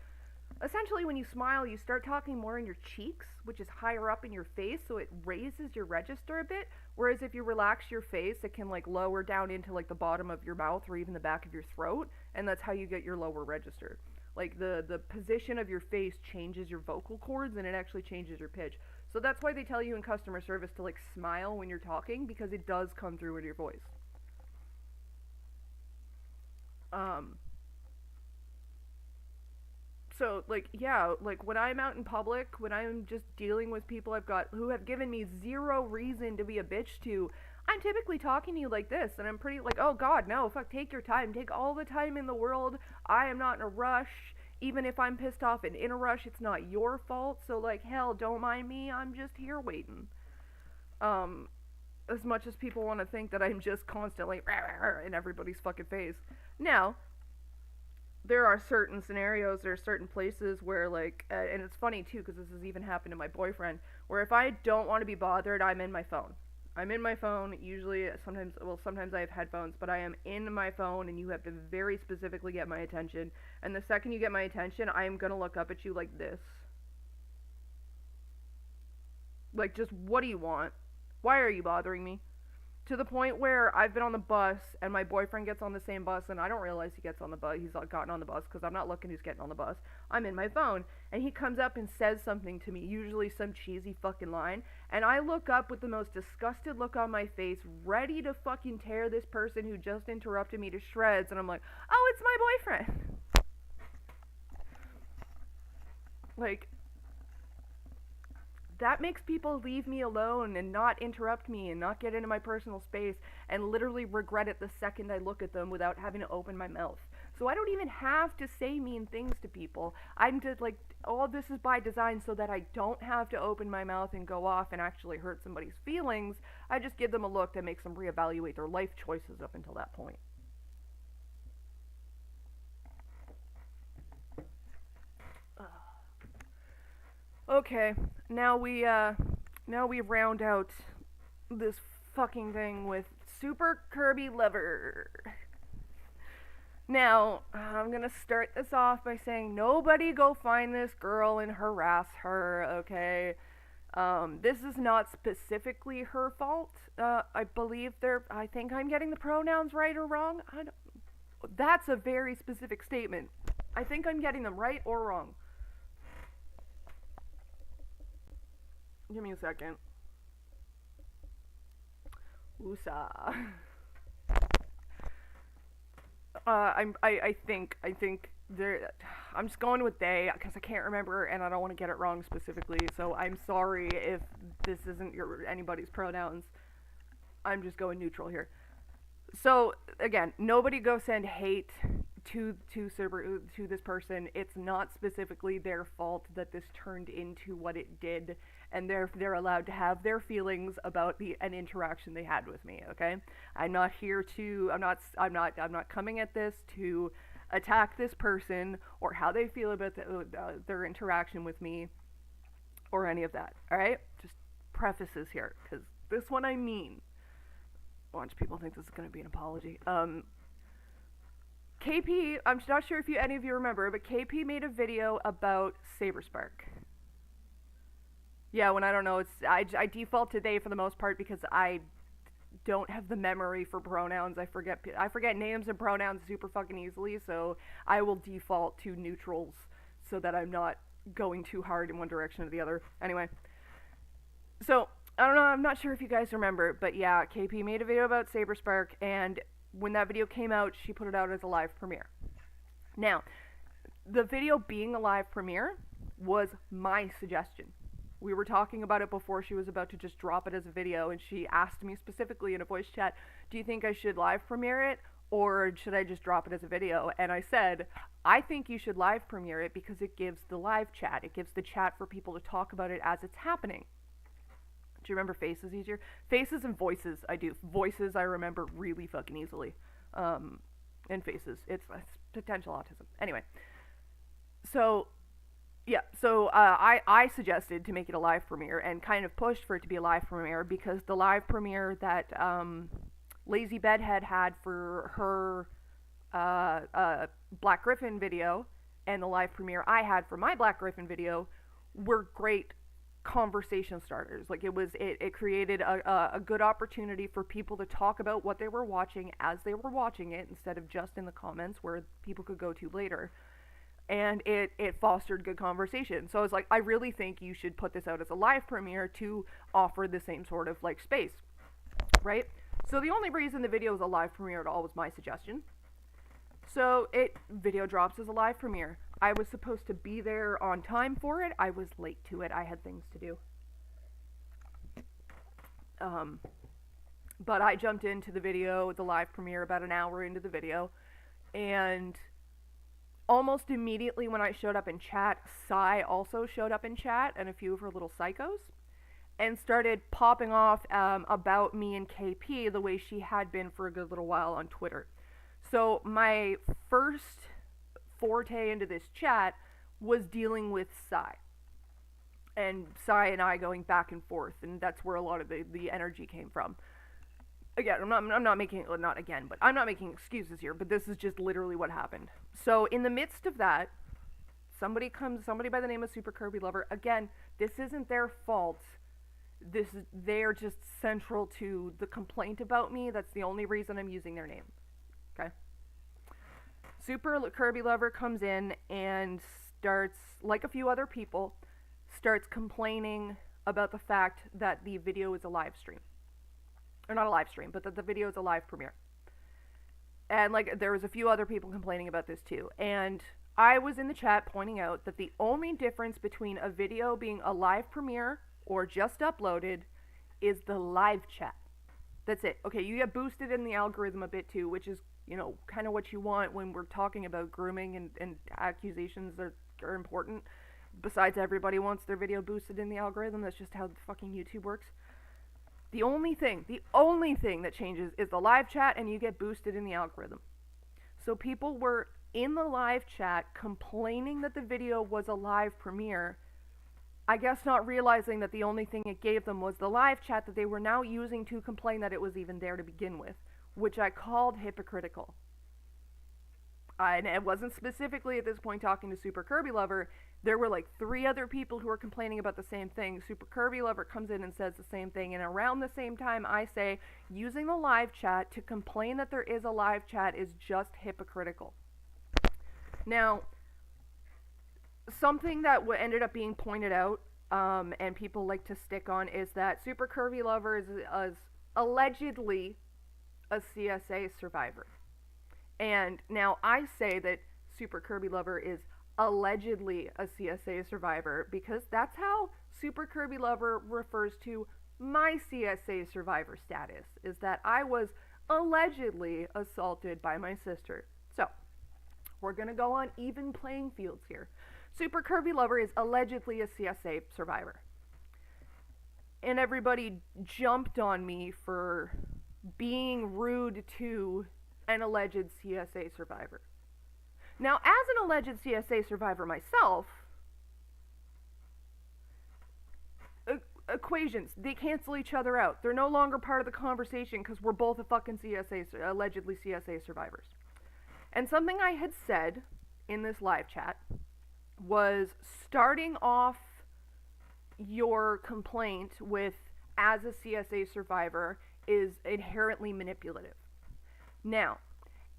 essentially, when you smile, you start talking more in your cheeks, which is higher up in your face, so it raises your register a bit. Whereas if you relax your face, it can, like, lower down into, like, the bottom of your mouth or even the back of your throat, and that's how you get your lower register. Like, the position of your face changes your vocal cords, and it actually changes your pitch. So that's why they tell you in customer service to, like, smile when you're talking, because it does come through in your voice. So, like, yeah, like, when I'm out in public, when I'm just dealing with people who have given me zero reason to be a bitch to, I'm typically talking to you like this, and I'm pretty, like, oh god, no, fuck, take your time, take all the time in the world, I am not in a rush, even if I'm pissed off and in a rush, it's not your fault, so, like, hell, don't mind me, I'm just here waiting. As much as people want to think that I'm just constantly in everybody's fucking face. Now, there are certain scenarios, there are certain places where, like, and it's funny too, because this has even happened to my boyfriend, where if I don't want to be bothered, I'm in my phone. I'm in my phone, usually, sometimes I have headphones, but I am in my phone, and you have to very specifically get my attention, and the second you get my attention, I am gonna look up at you like this. Like, just, what do you want? Why are you bothering me? To the point where I've been on the bus, and my boyfriend gets on the same bus, and I don't realize he gets on the bus. He's gotten on the bus, because I'm not looking who's getting on the bus. I'm in my phone, and he comes up and says something to me, usually some cheesy fucking line, and I look up with the most disgusted look on my face, ready to fucking tear this person who just interrupted me to shreds, and I'm like, oh, it's my boyfriend! Like, that makes people leave me alone and not interrupt me and not get into my personal space and literally regret it the second I look at them without having to open my mouth. So I don't even have to say mean things to people. I'm just like, all of this is by design so that I don't have to open my mouth and go off and actually hurt somebody's feelings. I just give them a look that makes them reevaluate their life choices up until that point. Okay, now we round out this fucking thing with Super Kirby Lover. Now, I'm gonna start this off by saying nobody go find this girl and harass her, okay? This is not specifically her fault. I think I'm getting the pronouns right or wrong. That's a very specific statement. I think I'm getting them right or wrong. Give me a second. Woosah. I think there. I'm just going with they because I can't remember and I don't want to get it wrong specifically. So I'm sorry if this isn't anybody's pronouns. I'm just going neutral here. So again, nobody go send hate to this person. It's not specifically their fault that this turned into what it did, and they're allowed to have their feelings about an interaction they had with me. Okay, I'm not here to. I'm not coming at this to attack this person or how they feel about their interaction with me or any of that. All right, just prefaces here because this one I mean. A bunch of people think this is going to be an apology. KP, I'm not sure if any of you remember, but KP made a video about Saberspark. Yeah, when I don't know, I default to they for the most part because I don't have the memory for pronouns. I forget names and pronouns super fucking easily, so I will default to neutrals so that I'm not going too hard in one direction or the other. Anyway, so I don't know, I'm not sure if you guys remember, but yeah, KP made a video about Saberspark, and when that video came out, she put it out as a live premiere. Now, the video being a live premiere was my suggestion. We were talking about it before she was about to just drop it as a video, and she asked me specifically in a voice chat, do you think I should live premiere it, or should I just drop it as a video? And I said, I think you should live premiere it because it gives the live chat. It gives the chat for people to talk about it as it's happening. Do you remember faces easier? Faces and voices, I do. Voices I remember really fucking easily. And faces. It's potential autism. Anyway. So, yeah. So, I suggested to make it a live premiere and kind of pushed for it to be a live premiere because the live premiere that Lazy Bedhead had for her Black Griffin video and the live premiere I had for my Black Griffin video were great conversation starters. Like it created a good opportunity for people to talk about what they were watching as they were watching it instead of just in the comments where people could go to later. And it fostered good conversation. So I was like, I really think you should put this out as a live premiere to offer the same sort of like space, right? So the only reason the video was a live premiere at all was my suggestion. So video drops as a live premiere. I was supposed to be there on time for it. I was late to it. I had things to do. But I jumped into the video, the live premiere, about an hour into the video, and almost immediately when I showed up in chat, Sai also showed up in chat and a few of her little psychos, and started popping off about me and KP the way she had been for a good little while on Twitter. So my first forte into this chat was dealing with Sai. And Sai and I going back and forth, and that's where a lot of the energy came from. Again, I'm not making excuses here, but this is just literally what happened. So in the midst of that, somebody by the name of Super Kirby Lover. Again, this isn't their fault. They're just central to the complaint about me. That's the only reason I'm using their name. Okay. Super Kirby Lover comes in and starts, like a few other people, starts complaining about the fact that the video is a live stream. Or not a live stream, but that the video is a live premiere. And like there was a few other people complaining about this too. And I was in the chat pointing out that the only difference between a video being a live premiere or just uploaded is the live chat. That's it. Okay, you get boosted in the algorithm a bit too, which is, you know, kind of what you want when we're talking about grooming and accusations are important. besides everybody wants their video boosted in the algorithm. That's just how fucking YouTube works. The only thing that changes is the live chat, and you get boosted in the algorithm. So people were in the live chat complaining that the video was a live premiere, I guess not realizing that the only thing it gave them was the live chat that they were now using to complain that it was even there to begin with, which I called hypocritical. And it wasn't specifically at this point talking to Super Kirby Lover. There were like 3 other people who were complaining about the same thing. Super Kirby Lover comes in and says the same thing, and around the same time I say, using the live chat to complain that there is a live chat is just hypocritical. Now, something that ended up being pointed out, and people like to stick on, is that Super Kirby Lover is allegedly a CSA survivor. And now I say that Super Kirby Lover is allegedly a CSA survivor because that's how Super Kirby Lover refers to my CSA survivor status, is that I was allegedly assaulted by my sister. So, we're going to go on even playing fields here. Super Kirby Lover is allegedly a CSA survivor. And everybody jumped on me for being rude to an alleged CSA survivor. Now, as an alleged CSA survivor myself, equations, they cancel each other out. They're no longer part of the conversation because we're both a fucking allegedly CSA survivors. And something I had said in this live chat was starting off your complaint with as a CSA survivor is inherently manipulative. Now,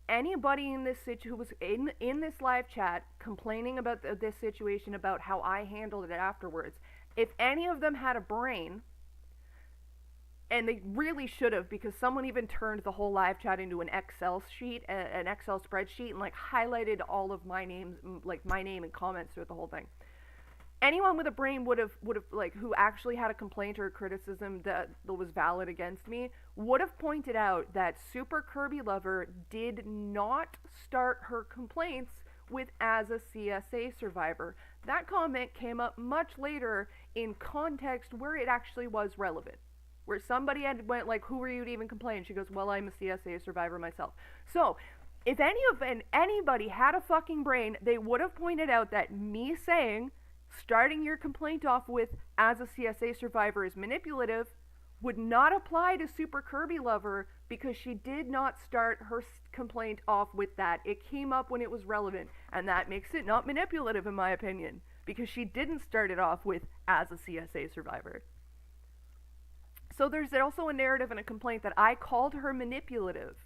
anybody in this who was in this live chat complaining about this situation, about how I handled it afterwards, if any of them had a brain, and they really should have, because someone even turned the whole live chat into an Excel sheet, an Excel spreadsheet, and like highlighted all of my names, like my name and comments throughout the whole thing. Anyone with a brain would have like, who actually had a complaint or a criticism that was valid against me, would have pointed out that Super Kirby Lover did not start her complaints with as a CSA survivor. That comment came up much later in context where it actually was relevant. Where somebody went like, who are you to even complain? She goes, well, I'm a CSA survivor myself. So, if anybody had a fucking brain, they would have pointed out that me saying starting your complaint off with as a CSA survivor is manipulative would not apply to Super Kirby Lover because she did not start her complaint off with that. It came up when it was relevant, and that makes it not manipulative in my opinion, because she didn't start it off with as a CSA survivor. So there's also a narrative and a complaint that I called her manipulative,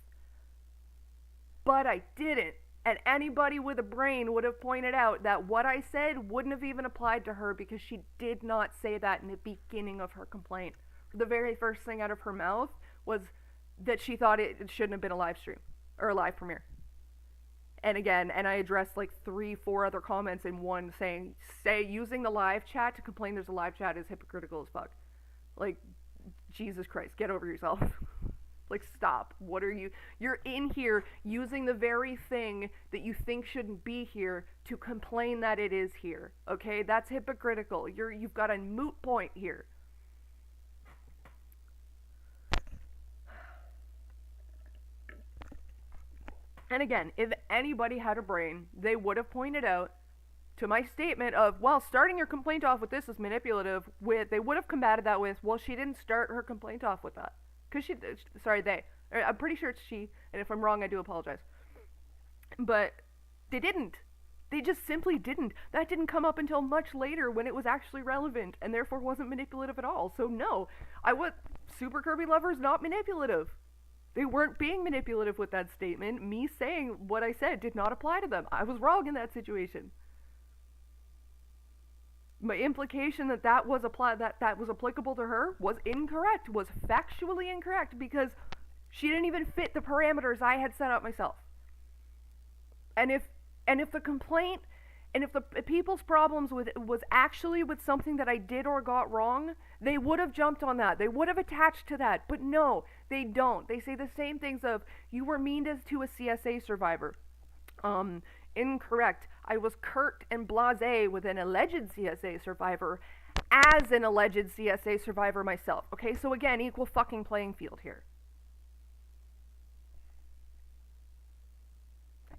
but I didn't. And anybody with a brain would have pointed out that what I said wouldn't have even applied to her because she did not say that in the beginning of her complaint. The very first thing out of her mouth was that she thought it shouldn't have been a live stream or a live premiere. And again, I addressed like 3-4 other comments in one saying using the live chat to complain there's a live chat is hypocritical as fuck. Like, Jesus Christ, get over yourself. Like, stop. What are you? You're in here using the very thing that you think shouldn't be here to complain that it is here. Okay? That's hypocritical. You've got a moot point here. And again, if anybody had a brain, they would have pointed out to my statement of, well, starting your complaint off with this is manipulative, they would have combated that with, well, she didn't start her complaint off with that. I'm pretty sure it's she, and if I'm wrong, I do apologize. But they didn't. They just simply didn't. That didn't come up until much later when it was actually relevant, and therefore wasn't manipulative at all. So no, Super Kirby Lover is not manipulative. They weren't being manipulative with that statement. Me saying what I said did not apply to them. I was wrong in that situation. My implication that was applicable to her was incorrect, was factually incorrect, because she didn't even fit the parameters I had set up myself. And if the complaint, and if the people's problems was actually with something that I did or got wrong, they would have jumped on that. They would have attached to that. But no, they don't. They say the same things of, you were mean to a CSA survivor. Incorrect. I was curt and blasé with an alleged CSA survivor as an alleged CSA survivor myself. Okay, so again, equal fucking playing field here.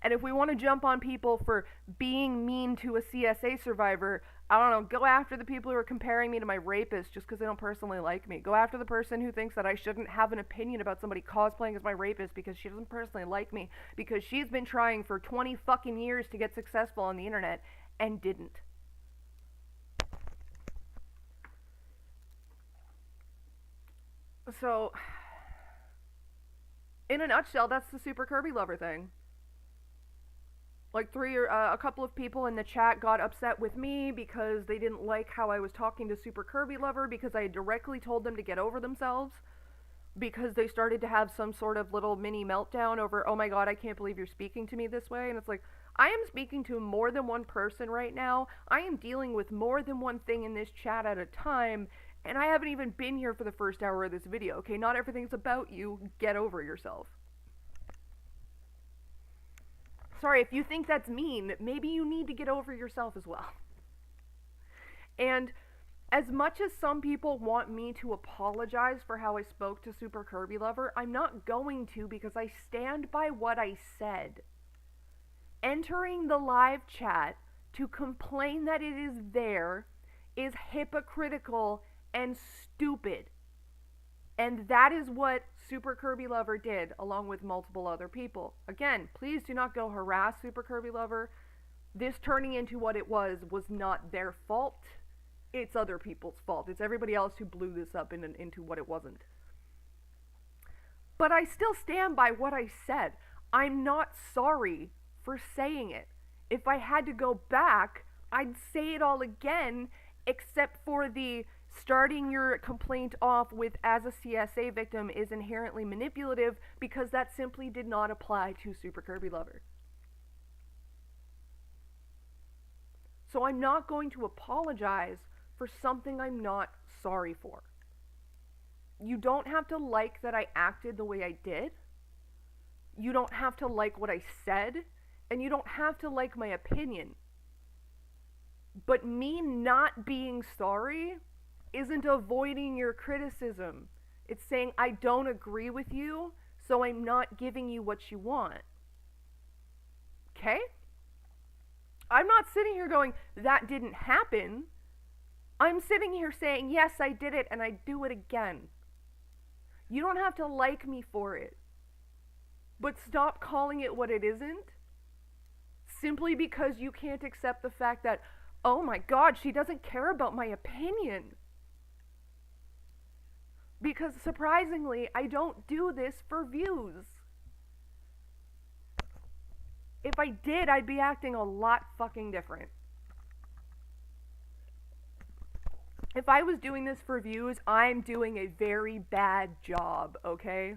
And if we want to jump on people for being mean to a CSA survivor, I don't know, go after the people who are comparing me to my rapist just because they don't personally like me. Go after the person who thinks that I shouldn't have an opinion about somebody cosplaying as my rapist because she doesn't personally like me, because she's been trying for 20 fucking years to get successful on the internet and didn't. So, in a nutshell, that's the Super Kirby Lover thing. Like a couple of people in the chat got upset with me because they didn't like how I was talking to Super Kirby Lover because I directly told them to get over themselves, because they started to have some sort of little mini meltdown over, oh my god, I can't believe you're speaking to me this way. And it's like, I am speaking to more than one person right now. I am dealing with more than one thing in this chat at a time, and I haven't even been here for the first hour of this video, okay? Not everything's about you. Get over yourself. Sorry, if you think that's mean, maybe you need to get over yourself as well. And as much as some people want me to apologize for how I spoke to Super Kirby Lover, I'm not going to, because I stand by what I said. Entering the live chat to complain that it is there is hypocritical and stupid. And that is what Super Kirby Lover did, along with multiple other people. Again, please do not go harass Super Kirby Lover. This turning into what it was not their fault. It's other people's fault. It's everybody else who blew this up into what it wasn't. But I still stand by what I said. I'm not sorry for saying it. If I had to go back, I'd say it all again, except for the starting your complaint off with as a CSA victim is inherently manipulative, because that simply did not apply to Super Kirby Lover. So I'm not going to apologize for something I'm not sorry for. You don't have to like that I acted the way I did. You don't have to like what I said, and you don't have to like my opinion. But me not being sorry isn't avoiding your criticism. It's saying I don't agree with you, so I'm not giving you what you want. Okay? I'm not sitting here going, that didn't happen. I'm sitting here saying, yes, I did it, and I do it again. You don't have to like me for it. But stop calling it what it isn't, simply because you can't accept the fact that, oh my god, she doesn't care about my opinion. Because surprisingly, I don't do this for views. If I did, I'd be acting a lot fucking different. If I was doing this for views, I'm doing a very bad job, okay?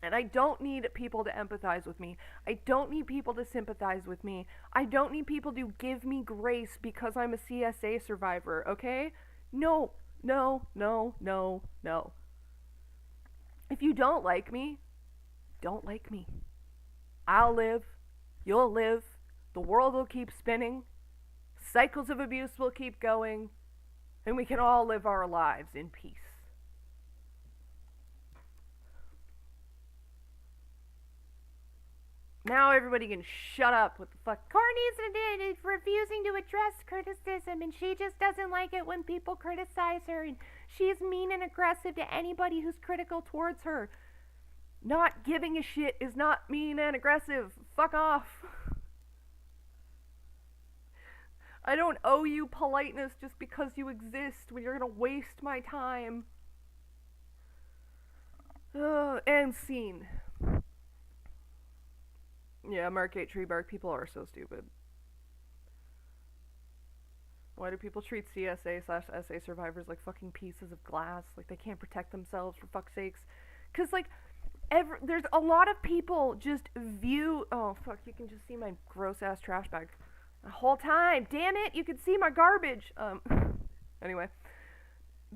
And I don't need people to empathize with me. I don't need people to sympathize with me. I don't need people to give me grace because I'm a CSA survivor, okay? No, no, no, no, no. If you don't like me, don't like me. I'll live. You'll live. The world will keep spinning. Cycles of abuse will keep going. And we can all live our lives in peace. Now everybody can shut up with the fuck. Courtney's refusing to address criticism, and she just doesn't like it when people criticize her, and she's mean and aggressive to anybody who's critical towards her. Not giving a shit is not mean and aggressive. Fuck off. I don't owe you politeness just because you exist when you're gonna waste my time. And scene. Yeah, Mark 8 Tree Bark, people are so stupid. Why do people treat CSA/SA survivors like fucking pieces of glass? Like they can't protect themselves, for fuck's sakes. Cause like, there's a lot of people just view, oh fuck, you can just see my gross ass trash bag the whole time. Damn it, you can see my garbage. Anyway.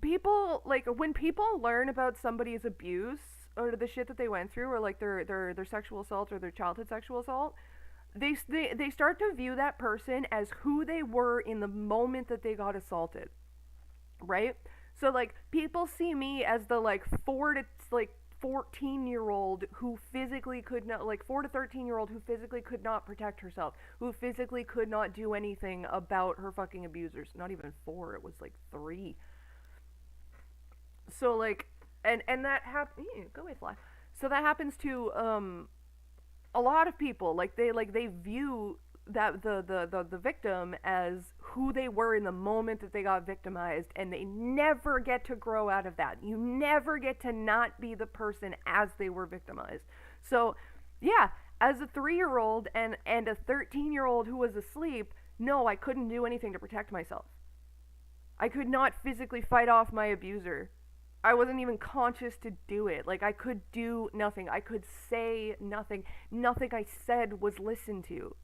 People, like, when people learn about somebody's abuse, or the shit that they went through, or like their sexual assault or their childhood sexual assault, they start to view that person as who they were in the moment that they got assaulted, right? So like people see me as the like 4 to like 14-year-old who physically could not, like 4 to 13-year-old who physically could not protect herself, who physically could not do anything about her fucking abusers. Not even 4, it was like 3. So like, and that go away, fly. So that happens to a lot of people. Like they view that the victim as who they were in the moment that they got victimized, and they never get to grow out of that. You never get to not be the person as they were victimized. So yeah, as a 3-year-old and a 13-year-old who was asleep, no, I couldn't do anything to protect myself. I could not physically fight off my abuser. I wasn't even conscious to do it. Like, I could do nothing. I could say nothing. Nothing I said was listened to.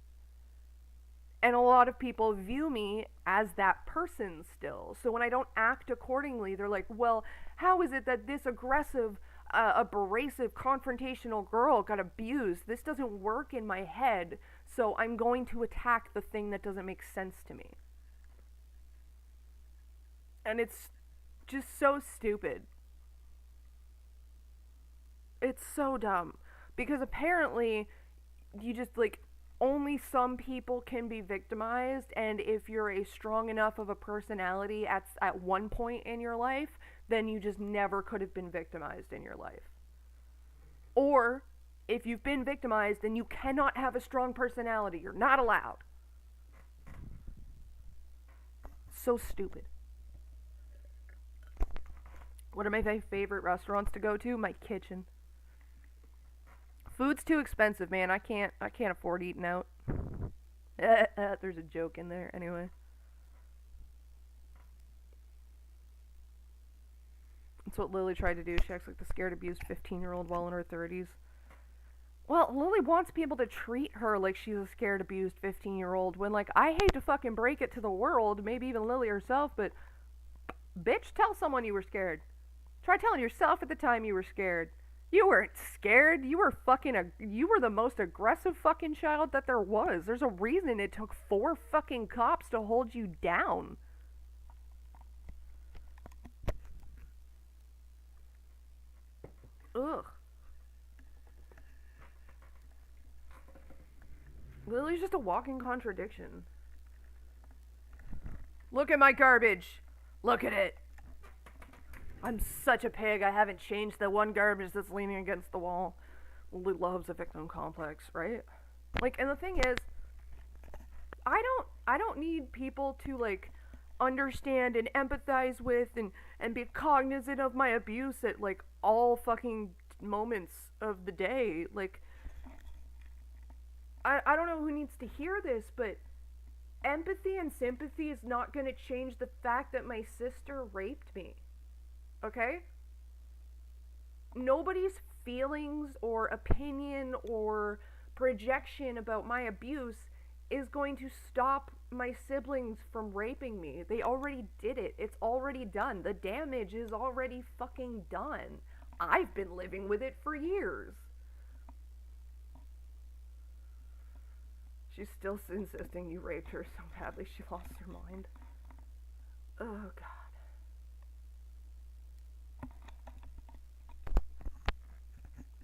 And a lot of people view me as that person still. So when I don't act accordingly, they're like, well, how is it that this aggressive, abrasive, confrontational girl got abused? This doesn't work in my head, so I'm going to attack the thing that doesn't make sense to me. And it's just so stupid. It's so dumb. Because apparently, you just, like, only some people can be victimized, and if you're a strong enough of a personality at one point in your life, then you just never could have been victimized in your life. Or, if you've been victimized, then you cannot have a strong personality. You're not allowed. So stupid. What are my favorite restaurants to go to? My kitchen. Food's too expensive, man. I can't afford eating out. There's a joke in there. Anyway. That's what Lily tried to do. She acts like the scared, abused 15-year-old while in her 30s. Well, Lily wants people to treat her like she's a scared, abused 15-year-old when, like, I hate to fucking break it to the world, maybe even Lily herself, but bitch, tell someone you were scared. Try telling yourself at the time you were scared. You weren't scared. You were the most aggressive fucking child that there was. There's a reason it took 4 fucking cops to hold you down. Ugh. Lily's just a walking contradiction. Look at my garbage. Look at it. I'm such a pig. I haven't changed the one garbage that's leaning against the wall. Lily loves a victim complex, right? Like, and the thing is, I don't need people to, like, understand and empathize with and be cognizant of my abuse at, like, all fucking moments of the day. Like, I don't know who needs to hear this, but empathy and sympathy is not going to change the fact that my sister raped me. Okay? Nobody's feelings or opinion or projection about my abuse is going to stop my siblings from raping me. They already did it. It's already done. The damage is already fucking done. I've been living with it for years. She's still insisting you raped her so badly she lost her mind. Oh, God.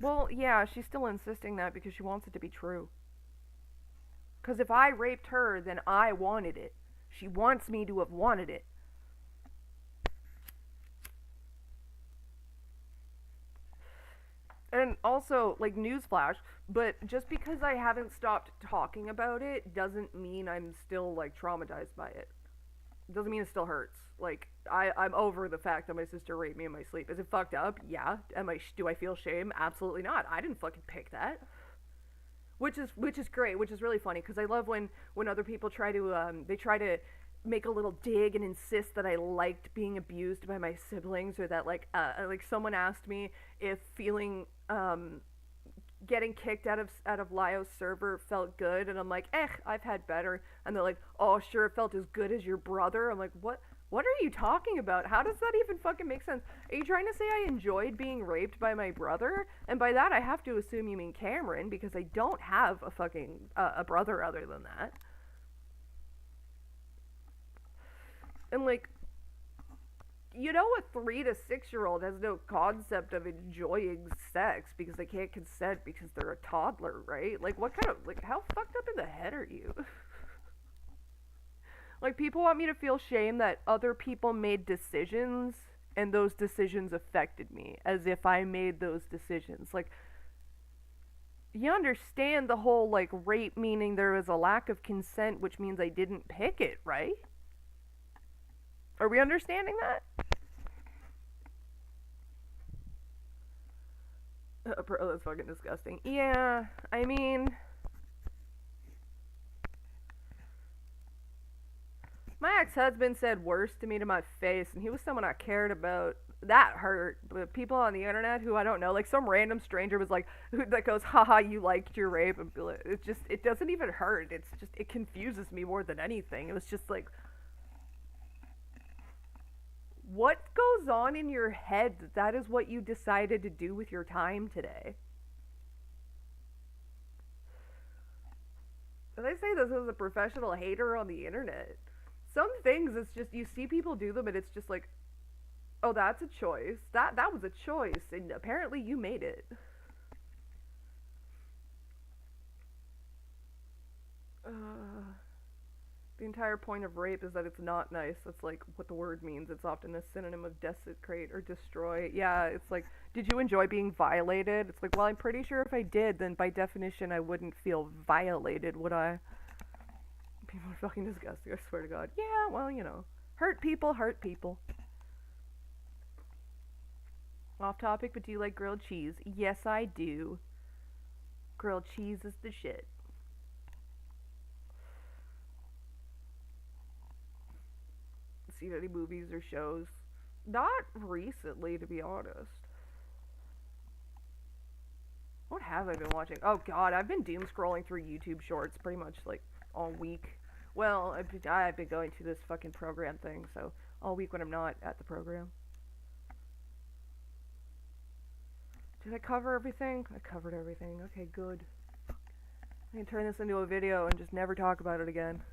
Well, yeah, she's still insisting that because she wants it to be true. Because if I raped her, then I wanted it. She wants me to have wanted it. And also, like, newsflash, but just because I haven't stopped talking about it doesn't mean I'm still, like, traumatized by it. Doesn't mean it still hurts. Like, I'm over the fact that my sister raped me in my sleep. Is it fucked up? Yeah. Do I feel shame? Absolutely not. I didn't fucking pick that. Which is great, which is really funny, because I love when other people try to make a little dig and insist that I liked being abused by my siblings, or that, like someone asked me if getting kicked out of Lio's server felt good, and I'm like, I've had better. And they're like, oh, sure, it felt as good as your brother. I'm like, what What are you talking about? How does that even fucking make sense? Are you trying to say I enjoyed being raped by my brother? And by that I have to assume you mean Cameron, because I don't have a fucking a brother other than that. And like, you know, a 3 to 6-year-old has no concept of enjoying sex because they can't consent because they're a toddler, right? Like, what kind of, like, how fucked up in the head are you? Like, people want me to feel shame that other people made decisions and those decisions affected me, as if I made those decisions. Like, you understand the whole, like, rape meaning there was a lack of consent, which means I didn't pick it, right? Are we understanding that? Bro, that's fucking disgusting. Yeah, I mean, my ex-husband said worse to me to my face, and he was someone I cared about. That hurt. But people on the internet who I don't know, like some random stranger was like, that goes, haha, you liked your rape. And it just, it doesn't even hurt. It's just, it confuses me more than anything. It was just like, what goes on in your head that is what you decided to do with your time today? And I say this as a professional hater on the internet. Some things, it's just, you see people do them and it's just like, oh, that's a choice. That was a choice, and apparently you made it. The entire point of rape is that it's not nice. That's like what the word means. It's often a synonym of desecrate or destroy. Yeah, it's like, did you enjoy being violated? It's like, well, I'm pretty sure if I did, then by definition I wouldn't feel violated, would I? People are fucking disgusting, I swear to God. Yeah, well, you know. Hurt people, hurt people. Off topic, but do you like grilled cheese? Yes, I do. Grilled cheese is the shit. Seen any movies or shows? Not recently, to be honest. What have I been watching? Oh god, I've been doom scrolling through YouTube shorts pretty much like all week. Well, I've been going to this fucking program thing, so all week when I'm not at the program. Did I cover everything? I covered everything. Okay, good. I can turn this into a video and just never talk about it again.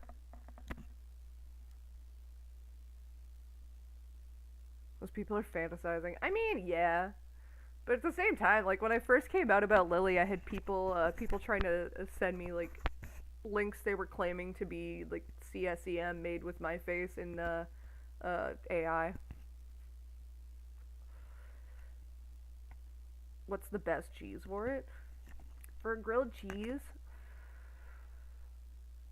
Those people are fantasizing. I mean, yeah. But at the same time, like, when I first came out about Lily, I had people trying to send me, like, links they were claiming to be, like, CSEM made with my face in, AI. What's the best cheese for it? For grilled cheese?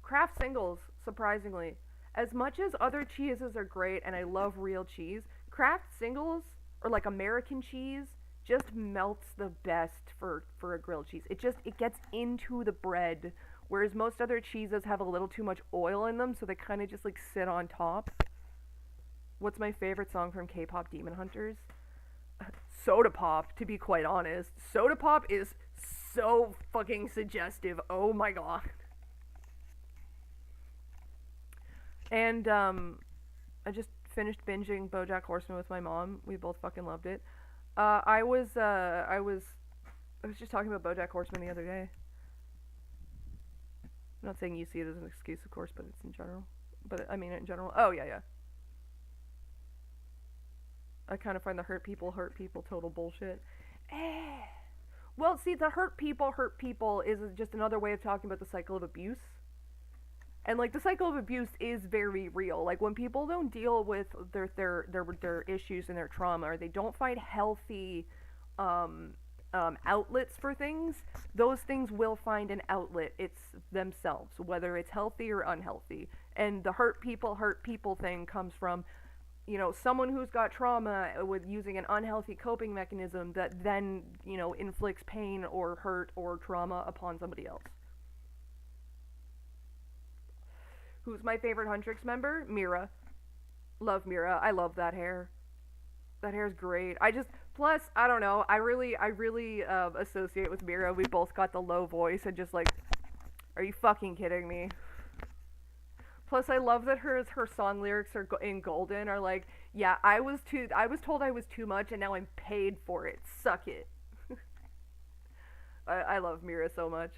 Kraft singles, surprisingly. As much as other cheeses are great, and I love real cheese, Kraft singles, or like American cheese, just melts the best for a grilled cheese. It gets into the bread, whereas most other cheeses have a little too much oil in them, so they kind of just like sit on top. What's my favorite song from K-pop Demon Hunters? Soda Pop, to be quite honest. Soda Pop is so fucking suggestive. Oh my god. And I just finished binging BoJack Horseman with my mom. We both fucking loved it. I was just talking about BoJack Horseman the other day. I'm not saying you see it as an excuse, of course, but it's in general. But I mean it in general. Oh yeah, yeah. I kind of find the hurt people total bullshit. Well, see, the hurt people is just another way of talking about the cycle of abuse. And like the cycle of abuse is very real. Like when people don't deal with their issues and their trauma, or they don't find healthy outlets for things, those things will find an outlet. It's themselves, whether it's healthy or unhealthy. And the hurt people thing comes from, you know, someone who's got trauma with using an unhealthy coping mechanism that then, you know, inflicts pain or hurt or trauma upon somebody else. Who's my favorite Huntrix member? Mira. Love Mira. I love that hair. That hair's great. Plus, I don't know, I really associate with Mira. We both got the low voice and just like, are you fucking kidding me? Plus, I love that her song lyrics are in Golden are like, yeah, I was told I was too much, and now I'm paid for it. Suck it. I love Mira so much.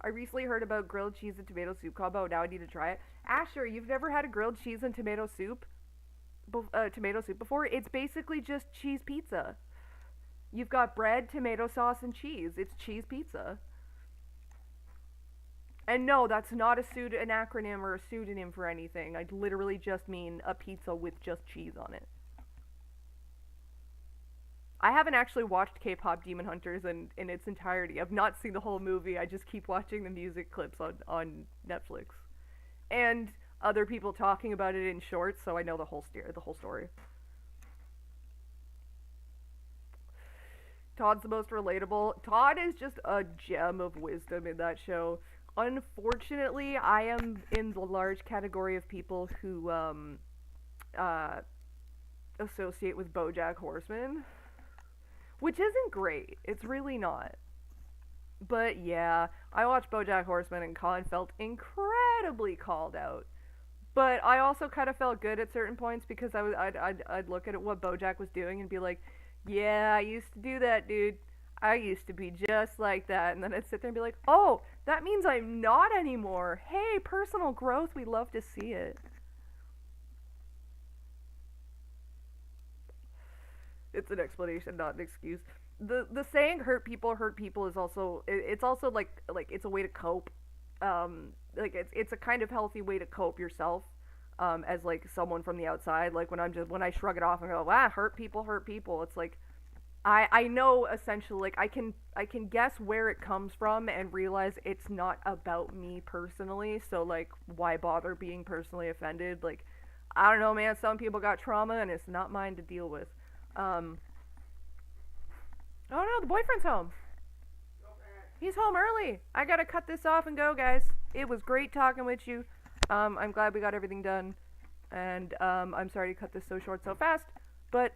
I recently heard about grilled cheese and tomato soup combo. Now I need to try it. Asher, you've never had a grilled cheese and tomato soup before? It's basically just cheese pizza. You've got bread, tomato sauce, and cheese. It's cheese pizza. And no, that's not an acronym or a pseudonym for anything. I literally just mean a pizza with just cheese on it. I haven't actually watched K-pop Demon Hunters in its entirety. I've not seen the whole movie. I just keep watching the music clips on Netflix. And other people talking about it in shorts, so I know the whole story. Todd's the most relatable. Todd is just a gem of wisdom in that show. Unfortunately, I am in the large category of people who uh, associate with BoJack Horseman, which isn't great. It's really not. But yeah, I watched BoJack Horseman and Colin felt incredibly called out. But I also kind of felt good at certain points because I'd look at what BoJack was doing and be like, yeah, I used to do that, dude. I used to be just like that. And then I'd sit there and be like, oh, that means I'm not anymore. Hey, personal growth, we love to see it. It's an explanation, not an excuse. The saying hurt people is also it's also like it's a way to cope. Like it's a kind of healthy way to cope yourself. As like someone from the outside, like when I shrug it off and go, ah, hurt people. It's like I know essentially like I can guess where it comes from and realize it's not about me personally. So like why bother being personally offended? Like I don't know, man. Some people got trauma and it's not mine to deal with. Um, oh no, the boyfriend's home. He's home early. I gotta cut this off and go, guys. It was great talking with you. I'm glad we got everything done. And I'm sorry to cut this so short so fast. But